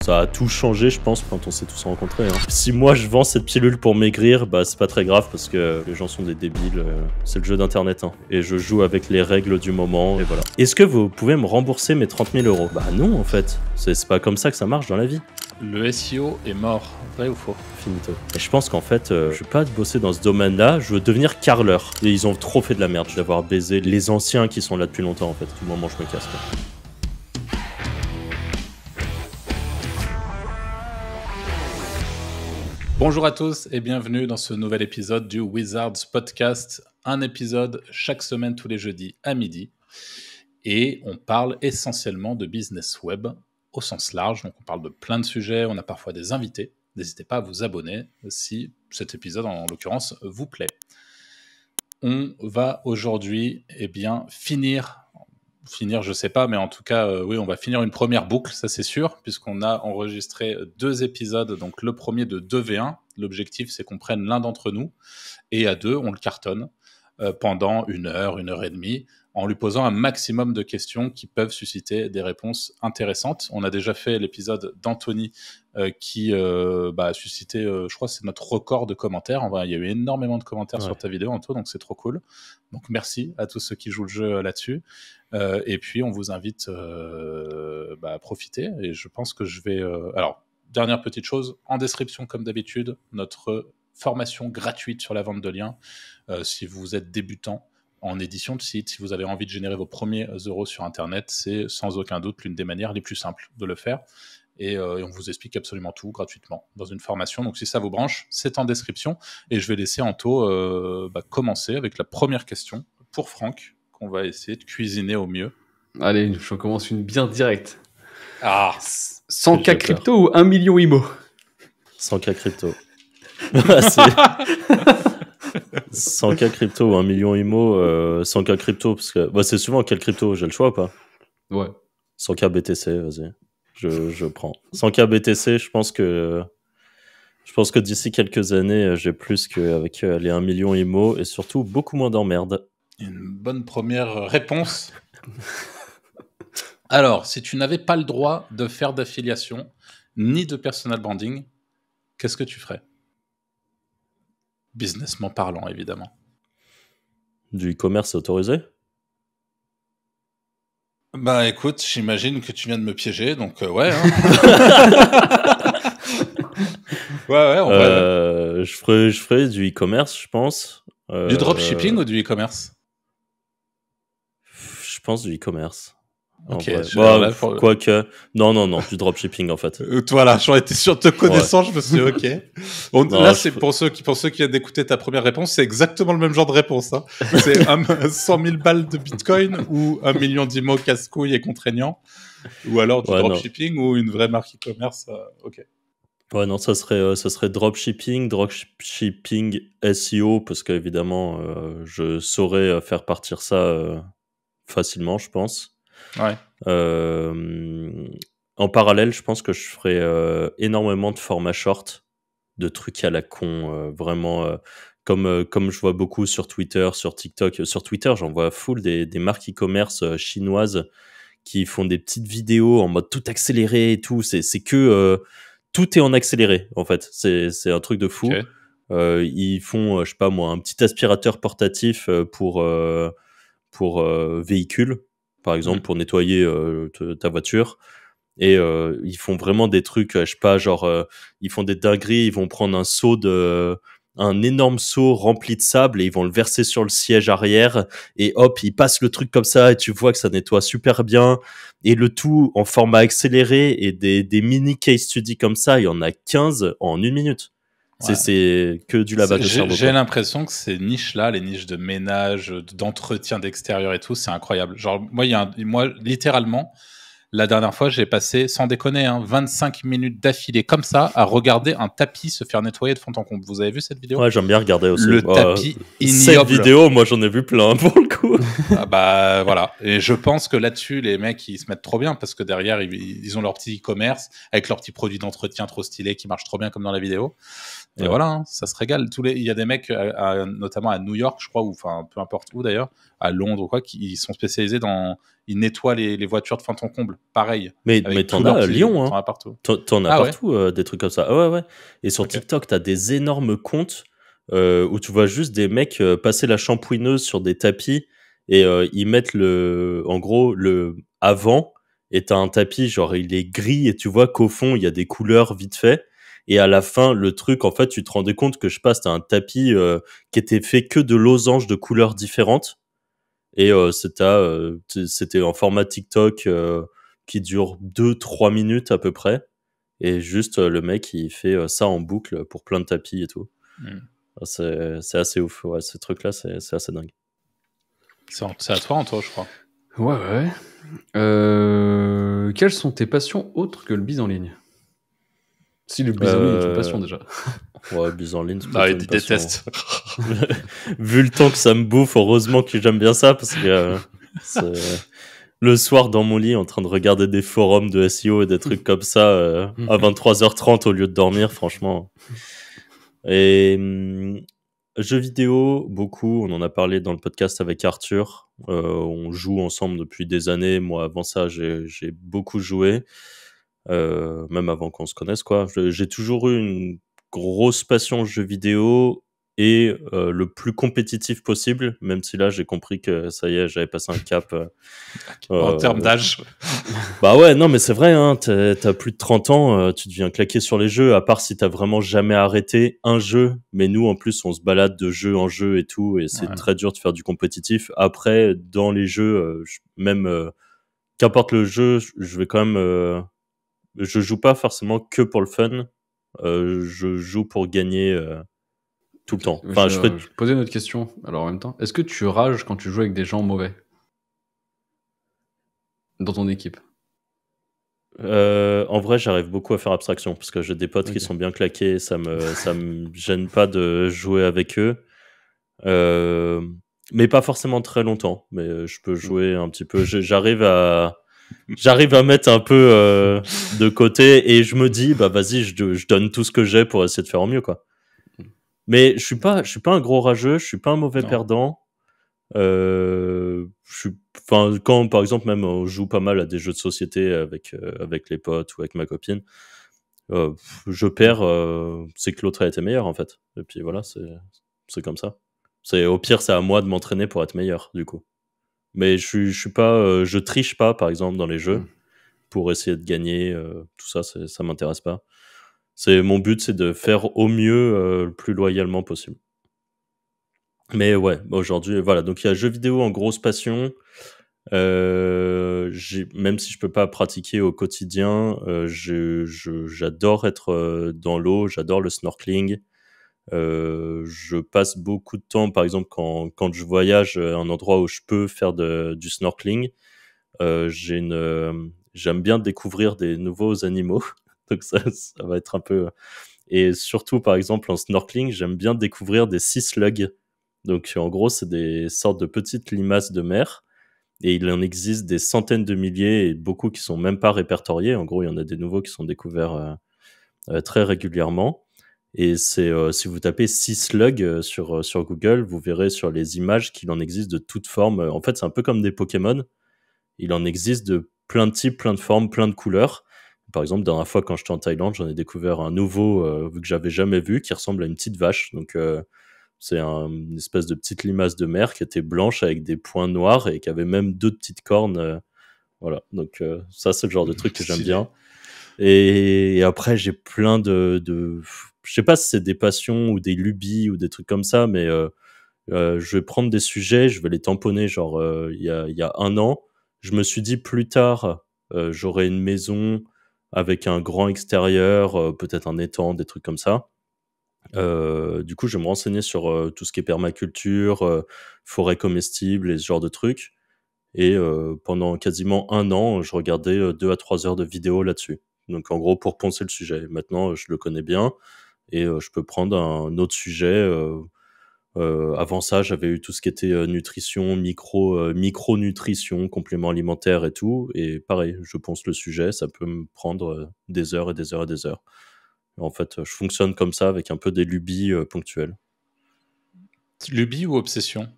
Ça a tout changé, je pense, quand on s'est tous rencontrés. Si moi je vends cette pilule pour maigrir, bah c'est pas très grave parce que les gens sont des débiles. C'est le jeu d'internet. Et je joue avec les règles du moment et voilà. Est-ce que vous pouvez me rembourser mes 30 000 €? Bah non en fait. C'est pas comme ça que ça marche dans la vie. Le SEO est mort, vrai ou faux? Finito. Et je pense qu'en fait, je veux pas bosser dans ce domaine-là, je veux devenir carreleur. Et ils ont trop fait de la merde d'avoir baisé les anciens qui sont là depuis longtemps en fait. Tout moment je me casse. Bonjour à tous et bienvenue dans ce nouvel épisode du Wizards Podcast. Un épisode chaque semaine tous les jeudis à midi. Et on parle essentiellement de business web au sens large. Donc on parle de plein de sujets, on a parfois des invités. N'hésitez pas à vous abonner si cet épisode en l'occurrence vous plaît. On va aujourd'hui finir je sais pas, mais en tout cas oui, on va finir une première boucle, ça c'est sûr, puisqu'on a enregistré 2 épisodes, donc le premier de 2v1. L'objectif c'est qu'on prenne l'un d'entre nous et à 2 on le cartonne pendant 1 heure, 1 heure et demie, en lui posant un maximum de questions qui peuvent susciter des réponses intéressantes. On a déjà fait l'épisode d'Anthony qui a suscité, je crois que c'est notre record de commentaires. Il y a eu énormément de commentaires sur ta vidéo, Anto, donc c'est trop cool. Donc merci à tous ceux qui jouent le jeu là-dessus. Et puis on vous invite à profiter. Et je pense que je vais... Alors, dernière petite chose, en description comme d'habitude, notre formation gratuite sur la vente de liens. Si vous êtes débutant en édition de site, si vous avez envie de générer vos premiers euros sur Internet, c'est sans aucun doute l'une des manières les plus simples de le faire. Et on vous explique absolument tout gratuitement dans une formation. Donc si ça vous branche, c'est en description. Et je vais laisser Anto commencer avec la première question pour Franck, qu'on va essayer de cuisiner au mieux. Allez, je commence une bien directe. 100K crypto ou 1 million IMO? 100K crypto. 100K crypto ou 1 million IMO, 100K crypto, parce que c'est souvent quel crypto, j'ai le choix ou pas? Ouais. 100K BTC, vas-y, je prends. 100K BTC, je pense que d'ici quelques années, j'ai plus qu'avec les 1 million IMO et surtout beaucoup moins d'emmerdes. Une bonne première réponse. Alors, si tu n'avais pas le droit de faire d'affiliation ni de personal branding, qu'est-ce que tu ferais? Businessment parlant, évidemment. Du e-commerce autorisé? Bah écoute, j'imagine que tu viens de me piéger, donc ouais. Je ferais du e-commerce, je pense. Du dropshipping ou du e-commerce? Je pense du e-commerce. Ok. Quoique... Non, du dropshipping en fait. Voilà, j'aurais été sûr de te connaissant, je me suis dit ok. Là, c'est pour ceux qui viennent d'écouter ta première réponse, c'est exactement le même genre de réponse. Hein. C'est 100 000 balles de bitcoin ou 1 million d'IMO casse-couille et contraignant, ou alors du dropshipping ou une vraie marque e-commerce. Ok. Ouais, non, ça serait dropshipping SEO, parce qu'évidemment, je saurais faire partir ça facilement, je pense. Ouais. En parallèle, je pense que je ferais énormément de formats short, de trucs à la con, vraiment, comme je vois beaucoup sur Twitter, sur TikTok. Sur Twitter, j'en vois full des marques e-commerce chinoises qui font des petites vidéos en mode tout accéléré et tout. C'est que... tout est en accéléré, en fait. C'est un truc de fou. Okay. Ils font, je sais pas moi, un petit aspirateur portatif pour véhicule, par exemple, pour nettoyer ta voiture. Et ils font vraiment des trucs, je sais pas, genre, ils font des dingueries, ils vont prendre un énorme seau rempli de sable et ils vont le verser sur le siège arrière et hop, ils passent le truc comme ça et tu vois que ça nettoie super bien, et le tout en format accéléré, et des mini case studies comme ça, il y en a 15 en 1 minute. Ouais. C'est que du lavage de cerveau. J'ai l'impression que ces niches-là, les niches de ménage, d'entretien d'extérieur et tout, c'est incroyable. Genre, moi, littéralement, la dernière fois, j'ai passé, sans déconner, 25 minutes d'affilée comme ça à regarder un tapis se faire nettoyer de fond en comble. Vous avez vu cette vidéo? Ouais, j'aime bien regarder aussi. Le tapis ignoble. Cette vidéo, moi, j'en ai vu plein pour le coup. Voilà. Et je pense que là-dessus, les mecs, ils se mettent trop bien parce que derrière, ils ont leur petit e-commerce avec leurs petits produits d'entretien trop stylés qui marchent trop bien comme dans la vidéo. Et voilà, ça se régale. Il y a des mecs, notamment à New York, je crois, ou enfin peu importe où d'ailleurs, à Londres ou quoi, qui sont spécialisés dans. il nettoie les voitures de fin ton comble. Pareil. Mais t'en as à Lyon, T'en as partout. T'en as partout des trucs comme ça. Ah ouais. Et sur TikTok, t'as des énormes comptes où tu vois juste des mecs passer la shampouineuse sur des tapis et ils mettent en gros le avant et t'as un tapis genre il est gris et tu vois qu'au fond il y a des couleurs vite fait et à la fin le truc en fait tu te rendais compte que je sais pas c'était un tapis qui était fait que de losanges de couleurs différentes et c'était en format TikTok qui dure 2-3 minutes à peu près et juste le mec il fait ça en boucle pour plein de tapis et tout. C'est assez ouf, ouais, ce truc-là, c'est assez dingue. C'est à toi, Antoine, je crois. Ouais. Quelles sont tes passions autres que le bise en ligne? Si le bise en ligne est une passion déjà. Ouais, bise en ligne, c'est pas une il passion. déteste. Vu le temps que ça me bouffe, heureusement que j'aime bien ça parce que le soir dans mon lit en train de regarder des forums de SEO et des trucs comme ça à 23h30 au lieu de dormir, franchement. Et jeux vidéo, beaucoup. On en a parlé dans le podcast avec Arthur. On joue ensemble depuis des années. Moi, avant ça, j'ai beaucoup joué. Même avant qu'on se connaisse, quoi. J'ai toujours eu une grosse passion jeux vidéo et le plus compétitif possible, même si là, j'ai compris que ça y est, j'avais passé un cap. En termes d'âge. Bah ouais, non, mais c'est vrai, hein, t'as plus de 30 ans, tu deviens claqué sur les jeux, à part si t'as vraiment jamais arrêté un jeu. Mais nous, en plus, on se balade de jeu en jeu et tout, et c'est très dur de faire du compétitif. Après, dans les jeux, qu'importe le jeu, je vais quand même... je joue pas forcément que pour le fun, je joue pour gagner tout le temps. Enfin, je posais une autre question, alors en même temps. Est-ce que tu rages quand tu joues avec des gens mauvais dans ton équipe? En vrai, j'arrive beaucoup à faire abstraction parce que j'ai des potes qui sont bien claqués, ça me gêne pas de jouer avec eux. Mais pas forcément très longtemps, mais je peux jouer un petit peu. J'arrive à mettre un peu de côté et je me dis bah vas-y, je donne tout ce que j'ai pour essayer de faire au mieux, quoi. Mais je suis pas un gros rageux, je suis pas un mauvais perdant. Quand par exemple même on joue pas mal à des jeux de société avec les potes ou avec ma copine, je perds, c'est que l'autre a été meilleur en fait. Et puis voilà, c'est comme ça. Au pire, c'est à moi de m'entraîner pour être meilleur du coup. Mais je suis pas, je triche pas par exemple dans les jeux pour essayer de gagner. Tout ça, ça m'intéresse pas. Mon but, c'est de faire au mieux le plus loyalement possible. Mais ouais, aujourd'hui, voilà. Donc il y a jeux vidéo en grosse passion. Même si je peux pas pratiquer au quotidien, j'adore être dans l'eau, j'adore le snorkeling. Je passe beaucoup de temps, par exemple, quand je voyage à un endroit où je peux faire du snorkeling. J'aime bien découvrir des nouveaux animaux. Donc ça va être un peu... Et surtout, par exemple, en snorkeling, j'aime bien découvrir des sea slugs. Donc, en gros, c'est des sortes de petites limaces de mer. Et il en existe des centaines de milliers et beaucoup qui sont même pas répertoriés. En gros, il y en a des nouveaux qui sont découverts très régulièrement. Et si vous tapez sea slug sur Google, vous verrez sur les images qu'il en existe de toutes formes. En fait, c'est un peu comme des Pokémon. Il en existe de plein de types, plein de formes, plein de couleurs. Par exemple, la dernière fois, quand j'étais en Thaïlande, j'en ai découvert un nouveau que j'avais jamais vu, qui ressemble à une petite vache. Donc, c'est une espèce de petite limace de mer qui était blanche avec des points noirs et qui avait même 2 petites cornes. Voilà. Donc, ça, c'est le genre de truc que j'aime bien. Et après, j'ai plein de... Je sais pas si c'est des passions ou des lubies ou des trucs comme ça, mais je vais prendre des sujets, je vais les tamponner. Genre, il y a un an, je me suis dit plus tard, j'aurai une maison avec un grand extérieur, peut-être un étang, des trucs comme ça. Du coup, je vais me renseigner sur tout ce qui est permaculture, forêt comestible et ce genre de trucs. Et pendant quasiment un an, je regardais 2 à 3 heures de vidéos là-dessus. Donc en gros, pour poncer le sujet. Maintenant, je le connais bien et je peux prendre un autre sujet. Avant ça, j'avais eu tout ce qui était nutrition, micronutrition, compléments alimentaires et tout. Et pareil, je ponce le sujet, ça peut me prendre des heures et des heures et des heures. En fait, je fonctionne comme ça avec un peu des lubies ponctuelles. Lubie ou obsession?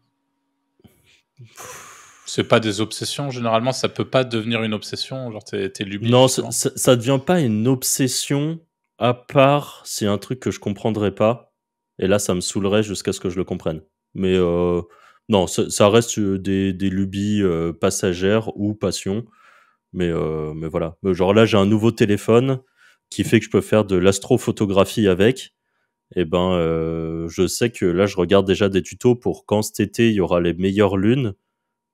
C'est pas des obsessions, généralement, ça peut pas devenir une obsession, genre t'es lubies, Non, justement. ça devient pas une obsession, à part si un truc que je comprendrais pas. Et là, ça me saoulerait jusqu'à ce que je le comprenne. Mais non, ça reste des lubies passagères ou passions. Mais voilà. Genre là, j'ai un nouveau téléphone qui fait que je peux faire de l'astrophotographie avec. Et ben, je sais que là, je regarde déjà des tutos pour quand cet été, il y aura les meilleures lunes,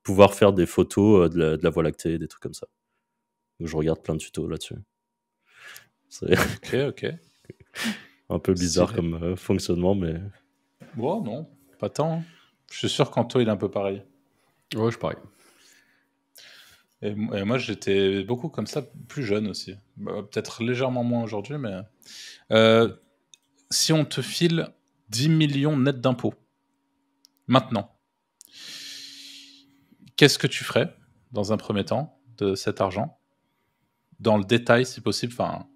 pouvoir faire des photos de la Voie lactée, des trucs comme ça. Donc, je regarde plein de tutos là-dessus. C'est Ok. un peu bizarre Stylé. comme fonctionnement, mais Bon, non, pas tant. Hein. Je suis sûr qu'Anto, il est un peu pareil. Ouais, je parie. Et moi, j'étais beaucoup comme ça, plus jeune aussi. Bah, peut-être légèrement moins aujourd'hui, mais... si on te file 10 millions net d'impôts, maintenant, qu'est-ce que tu ferais, dans un premier temps, de cet argent? Dans le détail, si possible, enfin...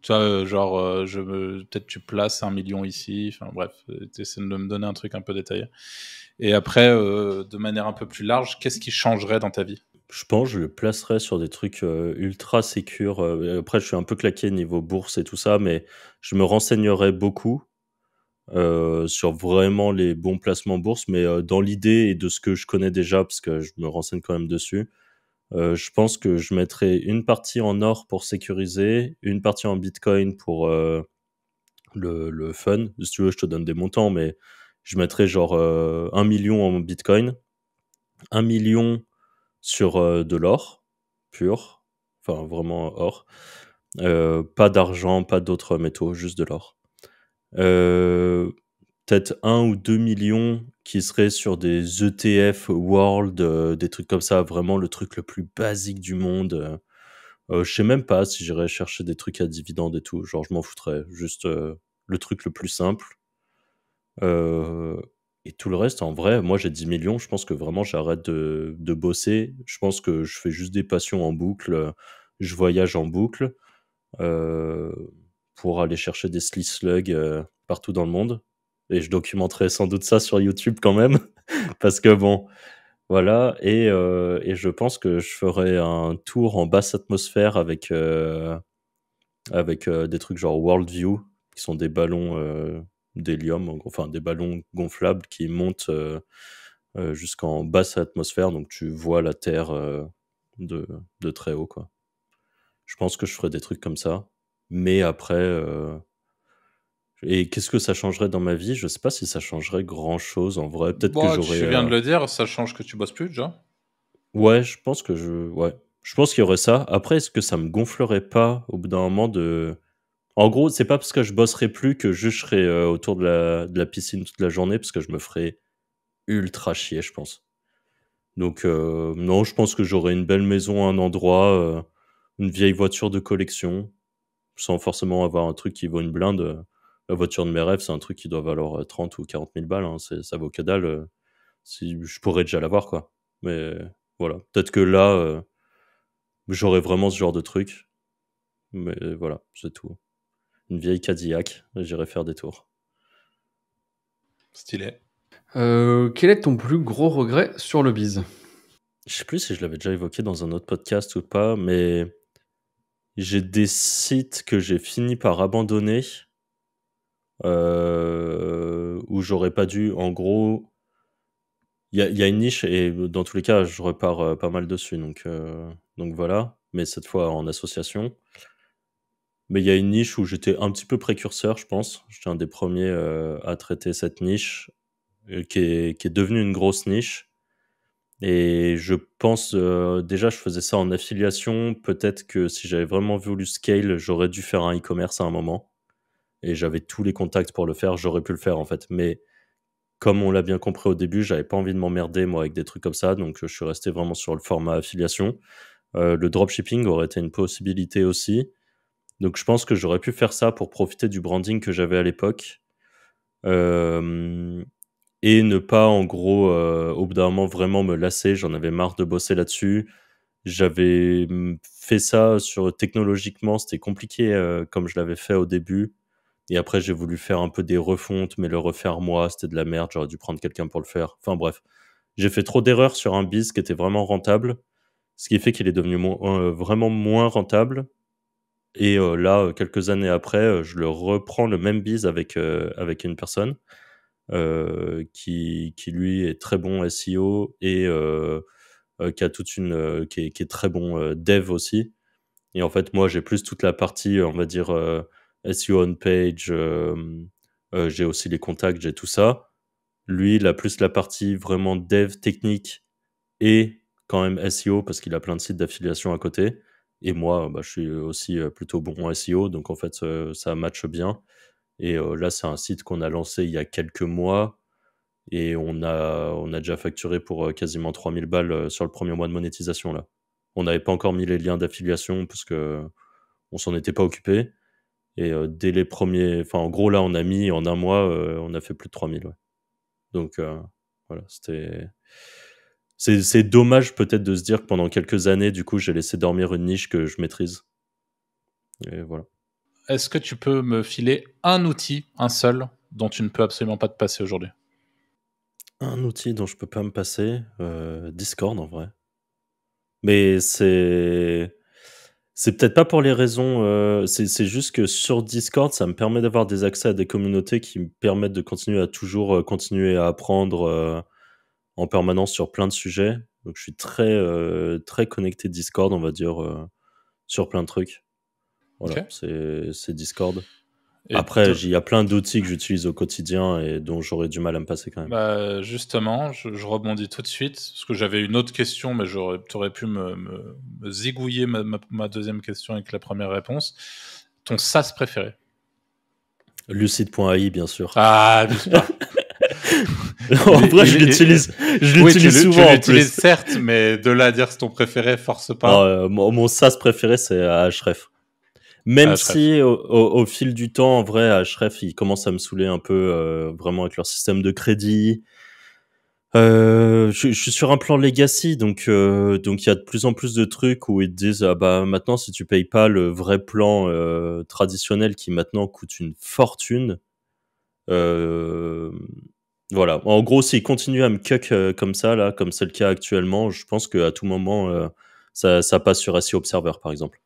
Tu vois, genre, peut-être tu places 1 million ici, enfin bref, t'essaies de me donner un truc un peu détaillé. Et après, de manière un peu plus large, qu'est-ce qui changerait dans ta vie? je pense que je le placerais sur des trucs ultra sécures. Après, je suis un peu claqué niveau bourse et tout ça, mais je me renseignerais beaucoup sur vraiment les bons placements bourse, mais dans l'idée et de ce que je connais déjà, parce que je me renseigne quand même dessus, je pense que je mettrais une partie en or pour sécuriser, une partie en bitcoin pour le fun. Si tu veux, je te donne des montants, mais je mettrais genre 1 million en bitcoin, 1 million sur de l'or pur, enfin vraiment or. Pas d'argent, pas d'autres métaux, juste de l'or. Euh, Peut-être 1 ou 2 millions qui seraient sur des ETF World, des trucs comme ça, vraiment le truc le plus basique du monde. Je sais même pas si j'irais chercher des trucs à dividendes et tout, genre je m'en foutrais, juste le truc le plus simple. Euh, et tout le reste, en vrai, moi j'ai 10 millions, je pense que vraiment j'arrête de bosser, je pense que je fais juste des passions en boucle, je voyage en boucle euh, pour aller chercher des Sli Slug partout dans le monde. Et je documenterai sans doute ça sur YouTube quand même, parce que bon, voilà. Et je pense que je ferai un tour en basse atmosphère avec des trucs genre Worldview, qui sont des ballons d'hélium, en gros, enfin des ballons gonflables qui montent jusqu'en basse atmosphère, donc tu vois la Terre de très haut, quoi. Je pense que je ferai des trucs comme ça. Mais après, et qu'est-ce que ça changerait dans ma vie? Je sais pas si ça changerait grand-chose en vrai. Peut-être que Bon, j'aurais. tu viens de le dire, ça change que tu bosses plus déjà. Ouais, je pense que ouais. Je pense qu'il y aurait ça. Après, est-ce que ça me gonflerait pas au bout d'un moment de. En gros, c'est pas parce que je bosserais plus que juste je serais autour de la piscine toute la journée, parce que je me ferais ultra chier, je pense. Donc, non, je pense que j'aurais une belle maison à un endroit, une vieille voiture de collection, sans forcément avoir un truc qui vaut une blinde. La voiture de mes rêves, c'est un truc qui doit valoir 30 ou 40 000 balles. Hein. Ça vaut que dalle. Si je pourrais déjà l'avoir, quoi. Mais voilà. Peut-être que là, j'aurais vraiment ce genre de truc. Mais voilà, c'est tout. Une vieille Cadillac, j'irai faire des tours. Stylé. Quel est ton plus gros regret sur le biz? Je sais plus si je l'avais déjà évoqué dans un autre podcast ou pas, mais j'ai des sites que j'ai fini par abandonner où j'aurais pas dû. En gros, il y a une niche et dans tous les cas, je repars pas mal dessus. Donc voilà, mais cette fois en association. Mais il y a une niche où j'étais un petit peu précurseur, je pense. J'étais un des premiers à traiter cette niche qui est devenue une grosse niche. Et je pense, déjà, je faisais ça en affiliation. Peut-être que si j'avais vraiment voulu scale, j'aurais dû faire un e-commerce à un moment. Et j'avais tous les contacts pour le faire. J'aurais pu le faire, en fait. Mais comme on l'a bien compris au début, j'avais pas envie de m'emmerder, moi, avec des trucs comme ça. Donc, je suis resté vraiment sur le format affiliation. Le dropshipping aurait été une possibilité aussi. Donc, je pense que j'aurais pu faire ça pour profiter du branding que j'avais à l'époque. Euh, et ne pas, en gros, au bout d'un moment, vraiment me lasser. J'en avais marre de bosser là-dessus. J'avais fait ça technologiquement, c'était compliqué comme je l'avais fait au début. Et après, j'ai voulu faire un peu des refontes, mais le refaire moi, c'était de la merde. J'aurais dû prendre quelqu'un pour le faire. Enfin bref, j'ai fait trop d'erreurs sur un biz qui était vraiment rentable, ce qui fait qu'il est devenu vraiment moins rentable. Et là, quelques années après, je le reprends le même biz avec une personne qui lui est très bon SEO et qui a toute une qui est très bon dev aussi. Et en fait, moi, j'ai plus toute la partie, on va dire SEO on page. J'ai aussi les contacts, j'ai tout ça. Lui, il a plus la partie vraiment dev technique et quand même SEO parce qu'il a plein de sites d'affiliation à côté. Et moi, je suis aussi plutôt bon en SEO, donc en fait, ça matche bien. Et là, c'est un site qu'on a lancé il y a quelques mois et on a déjà facturé pour quasiment 3000 balles sur le premier mois de monétisation là. On n'avait pas encore mis les liens d'affiliation parce que on s'en était pas occupé. Et dès les premiers, enfin en gros là, on a mis en un mois, on a fait plus de 3000. Ouais. Donc voilà, c'est dommage peut-être de se dire que pendant quelques années, du coup, j'ai laissé dormir une niche que je maîtrise. Et voilà. Est-ce que tu peux me filer un outil, un seul, dont tu ne peux absolument pas te passer aujourd'hui? Un outil dont je peux pas me passer, Discord en vrai. Mais c'est peut-être pas pour les raisons. C'est juste que sur Discord, ça me permet d'avoir des accès à des communautés qui me permettent de continuer à toujours continuer à apprendre en permanence sur plein de sujets. Donc je suis très connecté Discord, on va dire, sur plein de trucs. Voilà, Ok. c'est Discord. Et Après, il y a plein d'outils que j'utilise au quotidien et dont j'aurais du mal à me passer quand même. bah, justement, je rebondis tout de suite, parce que j'avais une autre question, mais tu aurais pu me zigouiller ma deuxième question avec la première réponse. Ton SaaS préféré? Lucid.ai, bien sûr. Ah, n'abuse pas. En vrai, je l'utilise souvent tu en l'utilises plus. certes, mais de là à dire que c'est ton préféré, force Non, pas. mon SaaS préféré, c'est Ahref. Même Href. si au fil du temps, en vrai, Ahref, ils commencent à me saouler un peu vraiment avec leur système de crédit. Je suis sur un plan legacy, donc il y a de plus en plus de trucs où ils te disent ah bah maintenant si tu payes pas le vrai plan traditionnel qui maintenant coûte une fortune, euh, voilà. En gros, s'ils continuent à me cuck comme ça là, comme c'est le cas actuellement, je pense qu'à tout moment ça passe sur SEO Observer par exemple.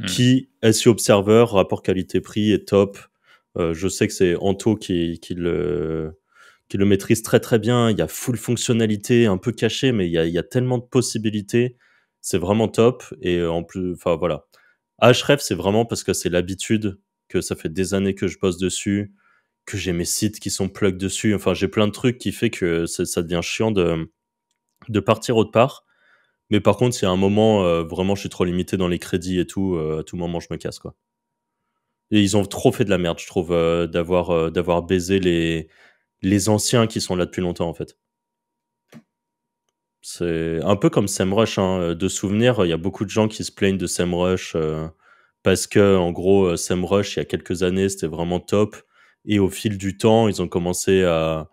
Qui SEO Observer, rapport qualité-prix est top. Je sais que c'est Anto qui le maîtrise très très bien. Il y a full fonctionnalité, un peu cachée, mais il y a tellement de possibilités. C'est vraiment top. Et en plus, enfin voilà. Ahref, c'est vraiment parce que c'est l'habitude, que ça fait des années que je bosse dessus, que j'ai mes sites qui sont plug dessus. Enfin, j'ai plein de trucs qui fait que ça devient chiant de partir autre part. Mais par contre, s'il y a un moment, vraiment, je suis trop limité dans les crédits et tout, à tout moment, je me casse, quoi. Et ils ont trop fait de la merde, je trouve, d'avoir baisé les anciens qui sont là depuis longtemps, en fait. C'est un peu comme SEMrush, hein. De souvenir, il y a beaucoup de gens qui se plaignent de SEMrush parce que, en gros, SEMrush, il y a quelques années, c'était vraiment top. Et au fil du temps, ils ont commencé à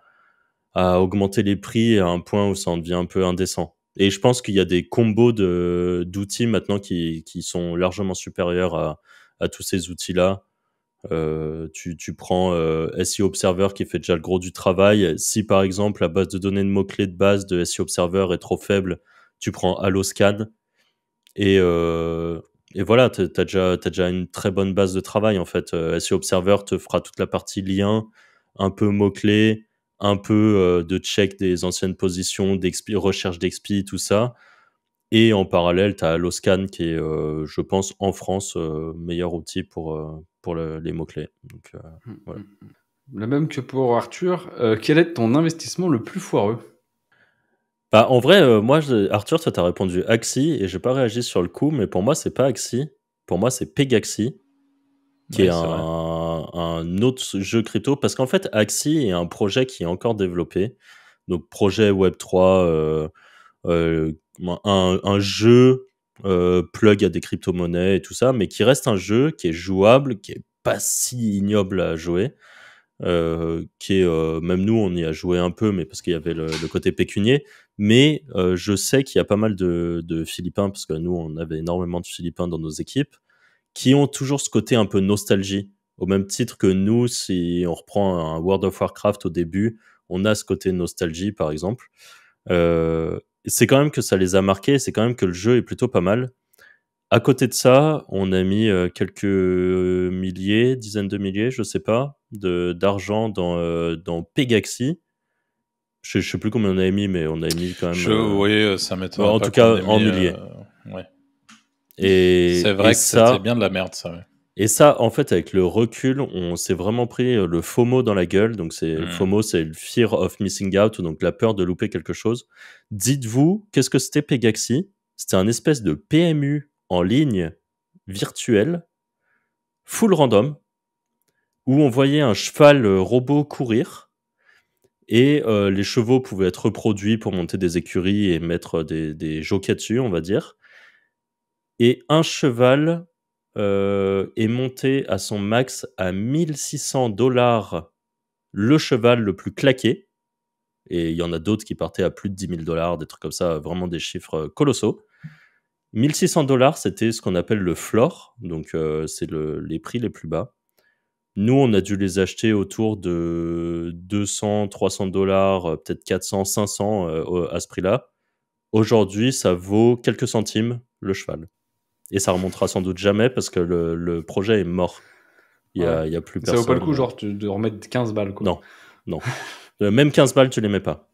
augmenter les prix à un point où ça en devient un peu indécent. Et je pense qu'il y a des combos d'outils maintenant qui sont largement supérieurs à tous ces outils-là. Tu prends SEO Observer qui fait déjà le gros du travail. Si par exemple la base de données de mots-clés de base de SEO Observer est trop faible, tu prends Alloscan et voilà, t'as déjà une très bonne base de travail en fait. SEO Observer te fera toute la partie lien, un peu mots-clés, un peu de check des anciennes positions, recherche d'expi, tout ça. Et en parallèle, tu as Alloscan qui est, je pense, en France, meilleur outil pour les mots-clés. Donc, voilà. La même que pour Arthur, quel est ton investissement le plus foireux? Bah, en vrai, moi, Arthur, toi, t'as répondu Axie et j'ai pas réagi sur le coup, mais pour moi, c'est pas Axie. Pour moi, c'est Pegaxi, qui est Oui, c'est vrai. un autre jeu crypto. Parce qu'en fait, Axie est un projet qui est encore développé. Donc, projet Web3, un jeu plug à des crypto-monnaies et tout ça, mais qui reste un jeu qui est jouable, qui est pas si ignoble à jouer. Qui est même nous on y a joué un peu mais parce qu'il y avait le côté pécunier, mais je sais qu'il y a pas mal de Philippins parce que nous on avait énormément de Philippins dans nos équipes qui ont toujours ce côté un peu nostalgie au même titre que nous. Si on reprend un World of Warcraft au début, on a ce côté nostalgie par exemple. C'est quand même que ça les a marqués, c'est quand même que le jeu est plutôt pas mal. À côté de ça, on a mis quelques milliers, dizaines de milliers, je sais pas, d'argent dans Pegaxi. Je sais plus combien on avait mis, mais on avait mis quand même. Oui, ça m'étonne. En tout cas, en milliers. Ouais. Et C'est vrai et que ça, c'était bien de la merde, ça. Ouais. et ça, en fait, avec le recul, on s'est vraiment pris le FOMO dans la gueule. Donc, FOMO, c'est le Fear of Missing Out, donc la peur de louper quelque chose. Dites-vous, qu'est-ce que c'était Pegaxi? C'était un espèce de PMU en ligne virtuel, full random, où on voyait un cheval robot courir. Et les chevaux pouvaient être reproduits pour monter des écuries et mettre des jockeys dessus, on va dire. Et un cheval est monté à son max à $1 600, le cheval le plus claqué. Et il y en a d'autres qui partaient à plus de $10 000, des trucs comme ça, vraiment des chiffres colossaux. $1 600, c'était ce qu'on appelle le floor, donc c'est les prix les plus bas. Nous, on a dû les acheter autour de $200, $300, peut-être 400, 500 à ce prix-là. Aujourd'hui, ça vaut quelques centimes le cheval. Et ça remontera sans doute jamais parce que le projet est mort. Il y a plus Ça personne. vaut pas le coup, genre, de remettre 15 balles, quoi. Non. Même 15 balles, tu les mets pas.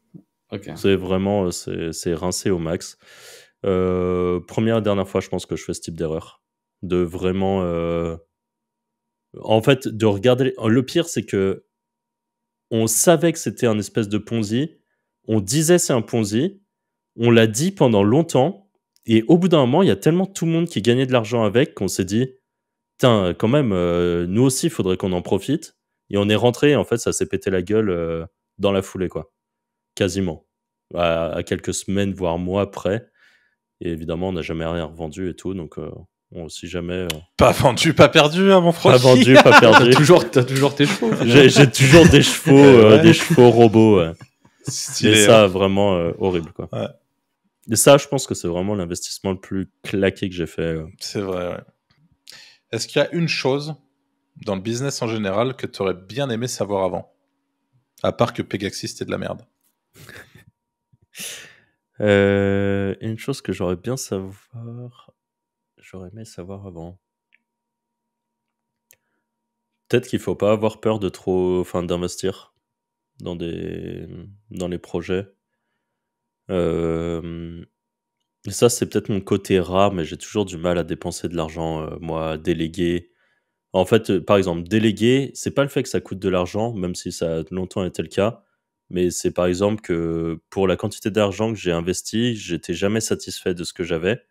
Ok. C'est vraiment, c'est rincé au max. Première et dernière fois, je pense que je fais ce type d'erreur. De vraiment... En fait, de regarder... Le pire, c'est que on savait que c'était un espèce de Ponzi. On disait c'est un Ponzi. On l'a dit pendant longtemps. Et au bout d'un moment, il y a tellement tout le monde qui gagnait de l'argent avec qu'on s'est dit, putain, quand même, nous aussi, il faudrait qu'on en profite. Et on est rentré, en fait, ça s'est pété la gueule dans la foulée, quoi. Quasiment. À quelques semaines, voire mois près. Et évidemment, on n'a jamais rien revendu et tout. Donc, si jamais... Pas vendu, pas perdu, hein, mon frère. Pas vendu, pas perdu. T'as toujours tes chevaux. J'ai toujours des chevaux, Ouais. des chevaux robots. Ouais. Stylé, Et ça, vraiment horrible, quoi. Ouais. Et ça, je pense que c'est vraiment l'investissement le plus claqué que j'ai fait. C'est vrai, ouais. Est-ce qu'il y a une chose dans le business en général que tu aurais bien aimé savoir avant? À part que Pegaxi, c'était de la merde. Une chose que j'aurais aimé savoir avant. Peut-être qu'il faut pas avoir peur d'investir dans les projets. Et ça, c'est peut-être mon côté rat, mais j'ai toujours du mal à dépenser de l'argent, moi, déléguer. En fait, par exemple, déléguer, c'est pas le fait que ça coûte de l'argent, même si ça a longtemps été le cas, mais c'est par exemple que pour la quantité d'argent que j'ai investi, j'étais jamais satisfait de ce que j'avais.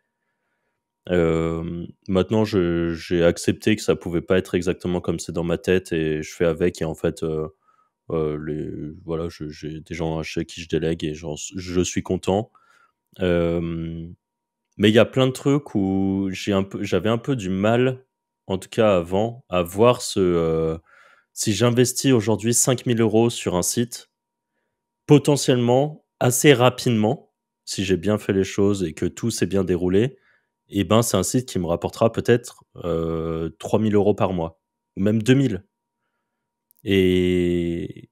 Maintenant, j'ai accepté que ça pouvait pas être exactement comme c'est dans ma tête et je fais avec. Et en fait, voilà, j'ai des gens chez qui je délègue et je suis content. Mais il y a plein de trucs où j'avais un peu du mal, en tout cas avant, à voir si j'investis aujourd'hui 5 000 € sur un site, potentiellement, assez rapidement, si j'ai bien fait les choses et que tout s'est bien déroulé, et ben c'est un site qui me rapportera peut-être 3 000 € par mois, ou même 2 000. Et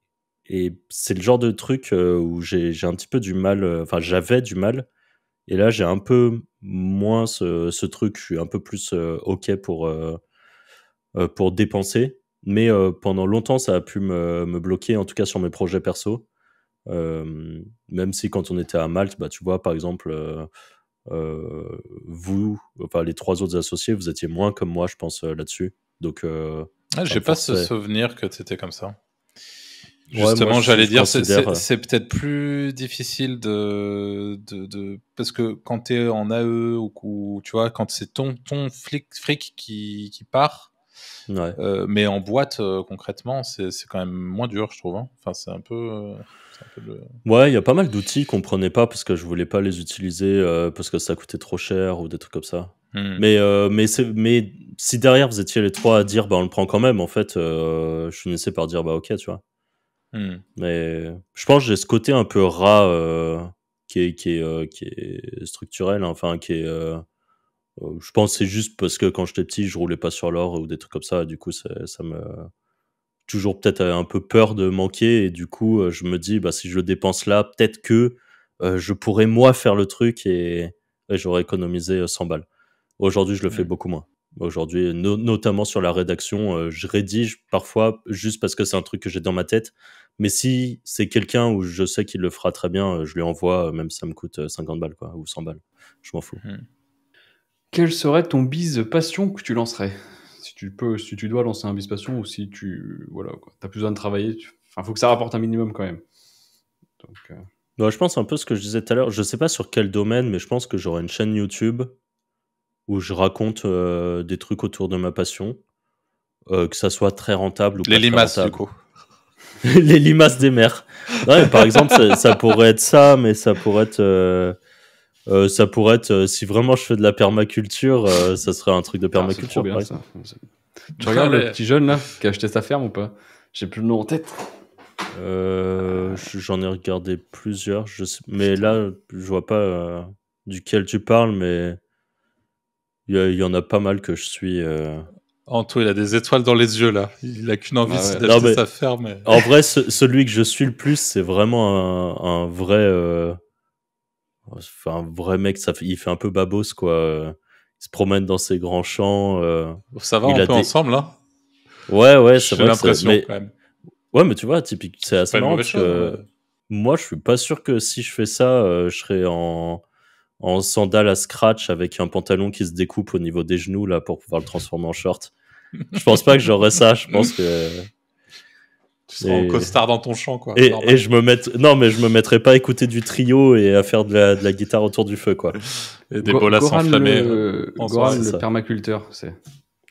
c'est le genre de truc où j'ai un petit peu du mal, enfin j'avais du mal. Et là, j'ai un peu moins ce truc. Je suis un peu plus OK pour dépenser. Mais pendant longtemps, ça a pu me bloquer, en tout cas sur mes projets perso. Même si quand on était à Malte, bah, tu vois, par exemple, vous, enfin les 3 autres associés, vous étiez moins comme moi, je pense, là-dessus. Donc, J'ai pas ce souvenir que tu étais comme ça. Ouais, Justement, moi, j'allais je dire, considère... c'est peut-être plus difficile parce que quand t'es en AE ou tu vois, quand c'est ton fric qui part, Ouais. mais en boîte, concrètement, c'est quand même moins dur, je trouve. Hein. Enfin, c'est un peu le... Ouais, il y a pas mal d'outils qu'on prenait pas parce que je voulais pas les utiliser parce que ça coûtait trop cher ou des trucs comme ça. Mais si derrière vous étiez les 3 à dire bah on le prend quand même, en fait, je finissais par dire bah ok, tu vois. Mais je pense que j'ai ce côté un peu rat qui est structurel, hein, enfin qui est. Je pense que c'est juste parce que quand j'étais petit, je roulais pas sur l'or ou des trucs comme ça. Du coup, ça me toujours peut-être un peu peur de manquer et du coup, je me dis bah si je le dépense là, peut-être que je pourrais moi faire le truc et j'aurais économisé 100 balles. Aujourd'hui, je le fais beaucoup moins. Aujourd'hui, notamment sur la rédaction, je rédige parfois juste parce que c'est un truc que j'ai dans ma tête. Mais si c'est quelqu'un où je sais qu'il le fera très bien, je lui envoie, même si ça me coûte 50 balles quoi, ou 100 balles. Je m'en fous. Quel serait ton biz passion que tu lancerais? Si tu dois lancer un biz passion ou si voilà, t'as plus besoin de travailler, enfin, faut que ça rapporte un minimum quand même. Donc, je pense un peu ce que je disais tout à l'heure. Je sais pas sur quel domaine, mais je pense que j'aurai une chaîne YouTube où je raconte des trucs autour de ma passion, que ça soit très rentable ou les pas limaces, très du rentable. coup. Les limaces des mers. Ouais, par exemple, ça pourrait être ça, mais ça pourrait être si vraiment je fais de la permaculture, ça serait un truc de c'est permaculture. trop bien par ça. exemple. Tu regardes le petit jeune là qui a acheté sa ferme ou pas? J'ai plus le nom en tête. J'en ai regardé plusieurs, mais là, je vois pas duquel tu parles, mais il y en a pas mal que je suis. Anto, il a des étoiles dans les yeux, là. Il a qu'une envie, c'est Ouais. d'acheter Non, mais sa ferme. Et... En vrai, celui que je suis le plus, c'est vraiment un vrai. Enfin, un vrai mec, il fait un peu babos, quoi. Il se promène dans ses grands champs. Ça va, il on a peut ensemble, là. Ouais, c'est J'ai vrai l'impression, mais... quand même. Ouais, mais tu vois, typique, c'est assez pas une marrant mauvaise parce chose, que mais... moi, je suis pas sûr que si je fais ça, je serais en sandales à scratch avec un pantalon qui se découpe au niveau des genoux, là, pour pouvoir le transformer en short. Je pense pas que j'aurais ça, je pense que... Tu seras en costard dans ton champ, quoi. Et je me mettrais pas à écouter du trio et à faire de la guitare autour du feu, quoi. Et des bolas enflammés. Goran, le permaculteur, c'est.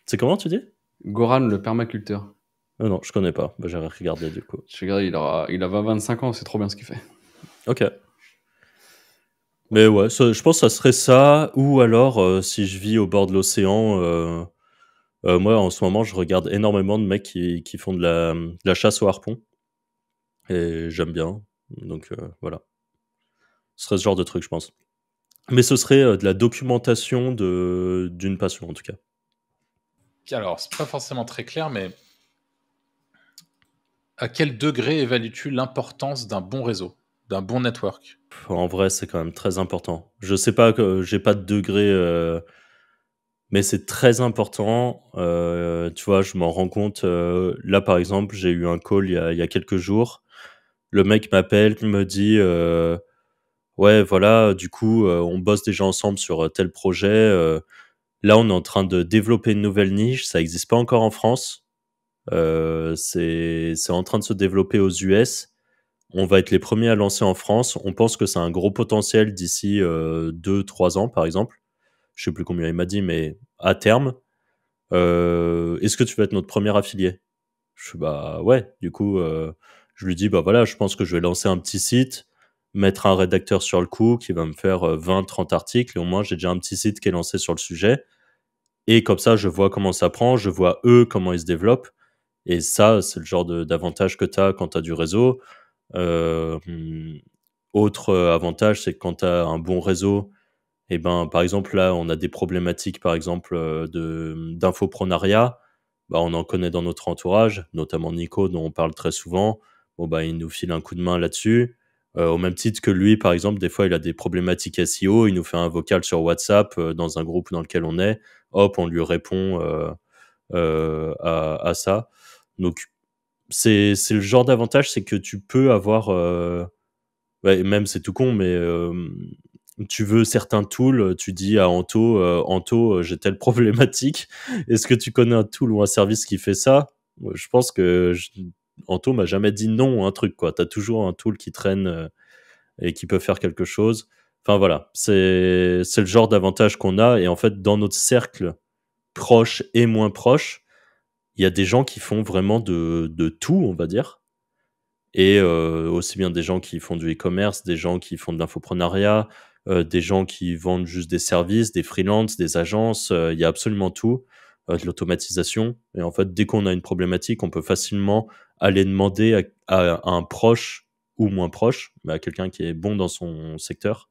C'est comment tu dis? Goran, le permaculteur. Non, je connais pas. Bah, j'aurais regardé du coup. Je regarde, il a 25 ans, c'est trop bien ce qu'il fait. Ok. Mais ouais, je pense que ça serait ça. Ou alors, si je vis au bord de l'océan, moi en ce moment, je regarde énormément de mecs qui font de la chasse au harpon. Et j'aime bien. Donc voilà. Ce serait ce genre de truc, je pense. Mais ce serait de la documentation d'une passion, en tout cas. Alors, c'est pas forcément très clair, mais à quel degré évalues-tu l'importance d'un bon réseau, d'un bon network? En vrai, c'est quand même très important. Je sais pas que j'ai pas de degré, mais c'est très important. Tu vois, je m'en rends compte. Là, par exemple, j'ai eu un call il y a quelques jours. Le mec m'appelle, me dit ouais, voilà, du coup, on bosse déjà ensemble sur tel projet. Là, on est en train de développer une nouvelle niche. Ça n'existe pas encore en France. C'est en train de se développer aux US. On va être les premiers à lancer en France. On pense que c'est un gros potentiel d'ici 2-3 ans, par exemple. Je sais plus combien il m'a dit, mais à terme. Est-ce que tu veux être notre premier affilié? Je fais bah ouais. Du coup, je lui dis bah voilà, je pense que je vais lancer un petit site, mettre un rédacteur sur le coup qui va me faire 20-30 articles. Et au moins, j'ai déjà un petit site qui est lancé sur le sujet. Et comme ça, je vois comment ça prend, je vois eux comment ils se développent. Et ça, c'est le genre d'avantage que tu as quand tu as du réseau. Autre avantage, c'est que quand tu as un bon réseau, et ben, par exemple, là, on a des problématiques, par exemple, d'infoprenariat. Bah, on en connaît dans notre entourage, notamment Nico, dont on parle très souvent. Bon, bah, il nous file un coup de main là-dessus. Au même titre que lui, par exemple, des fois, il a des problématiques SEO. Il nous fait un vocal sur WhatsApp dans un groupe dans lequel on est. Hop, on lui répond à ça. Donc, c'est le genre d'avantage, c'est que tu peux avoir... ouais, même c'est tout con, mais tu veux certains tools, tu dis à Anto, j'ai telle problématique. Est-ce que tu connais un tool ou un service qui fait ça? Je pense que Anto m'a jamais dit non à un truc, quoi. T'as toujours un tool qui traîne et qui peut faire quelque chose. Enfin voilà, c'est le genre d'avantage qu'on a. Et en fait, dans notre cercle proche et moins proche, il y a des gens qui font vraiment de tout, on va dire. Et aussi bien des gens qui font du e-commerce, des gens qui font de l'infoprenariat, des gens qui vendent juste des services, des freelances, des agences, il y a absolument tout, de l'automatisation. Et en fait, dès qu'on a une problématique, on peut facilement aller demander à un proche ou moins proche, mais à quelqu'un qui est bon dans son secteur,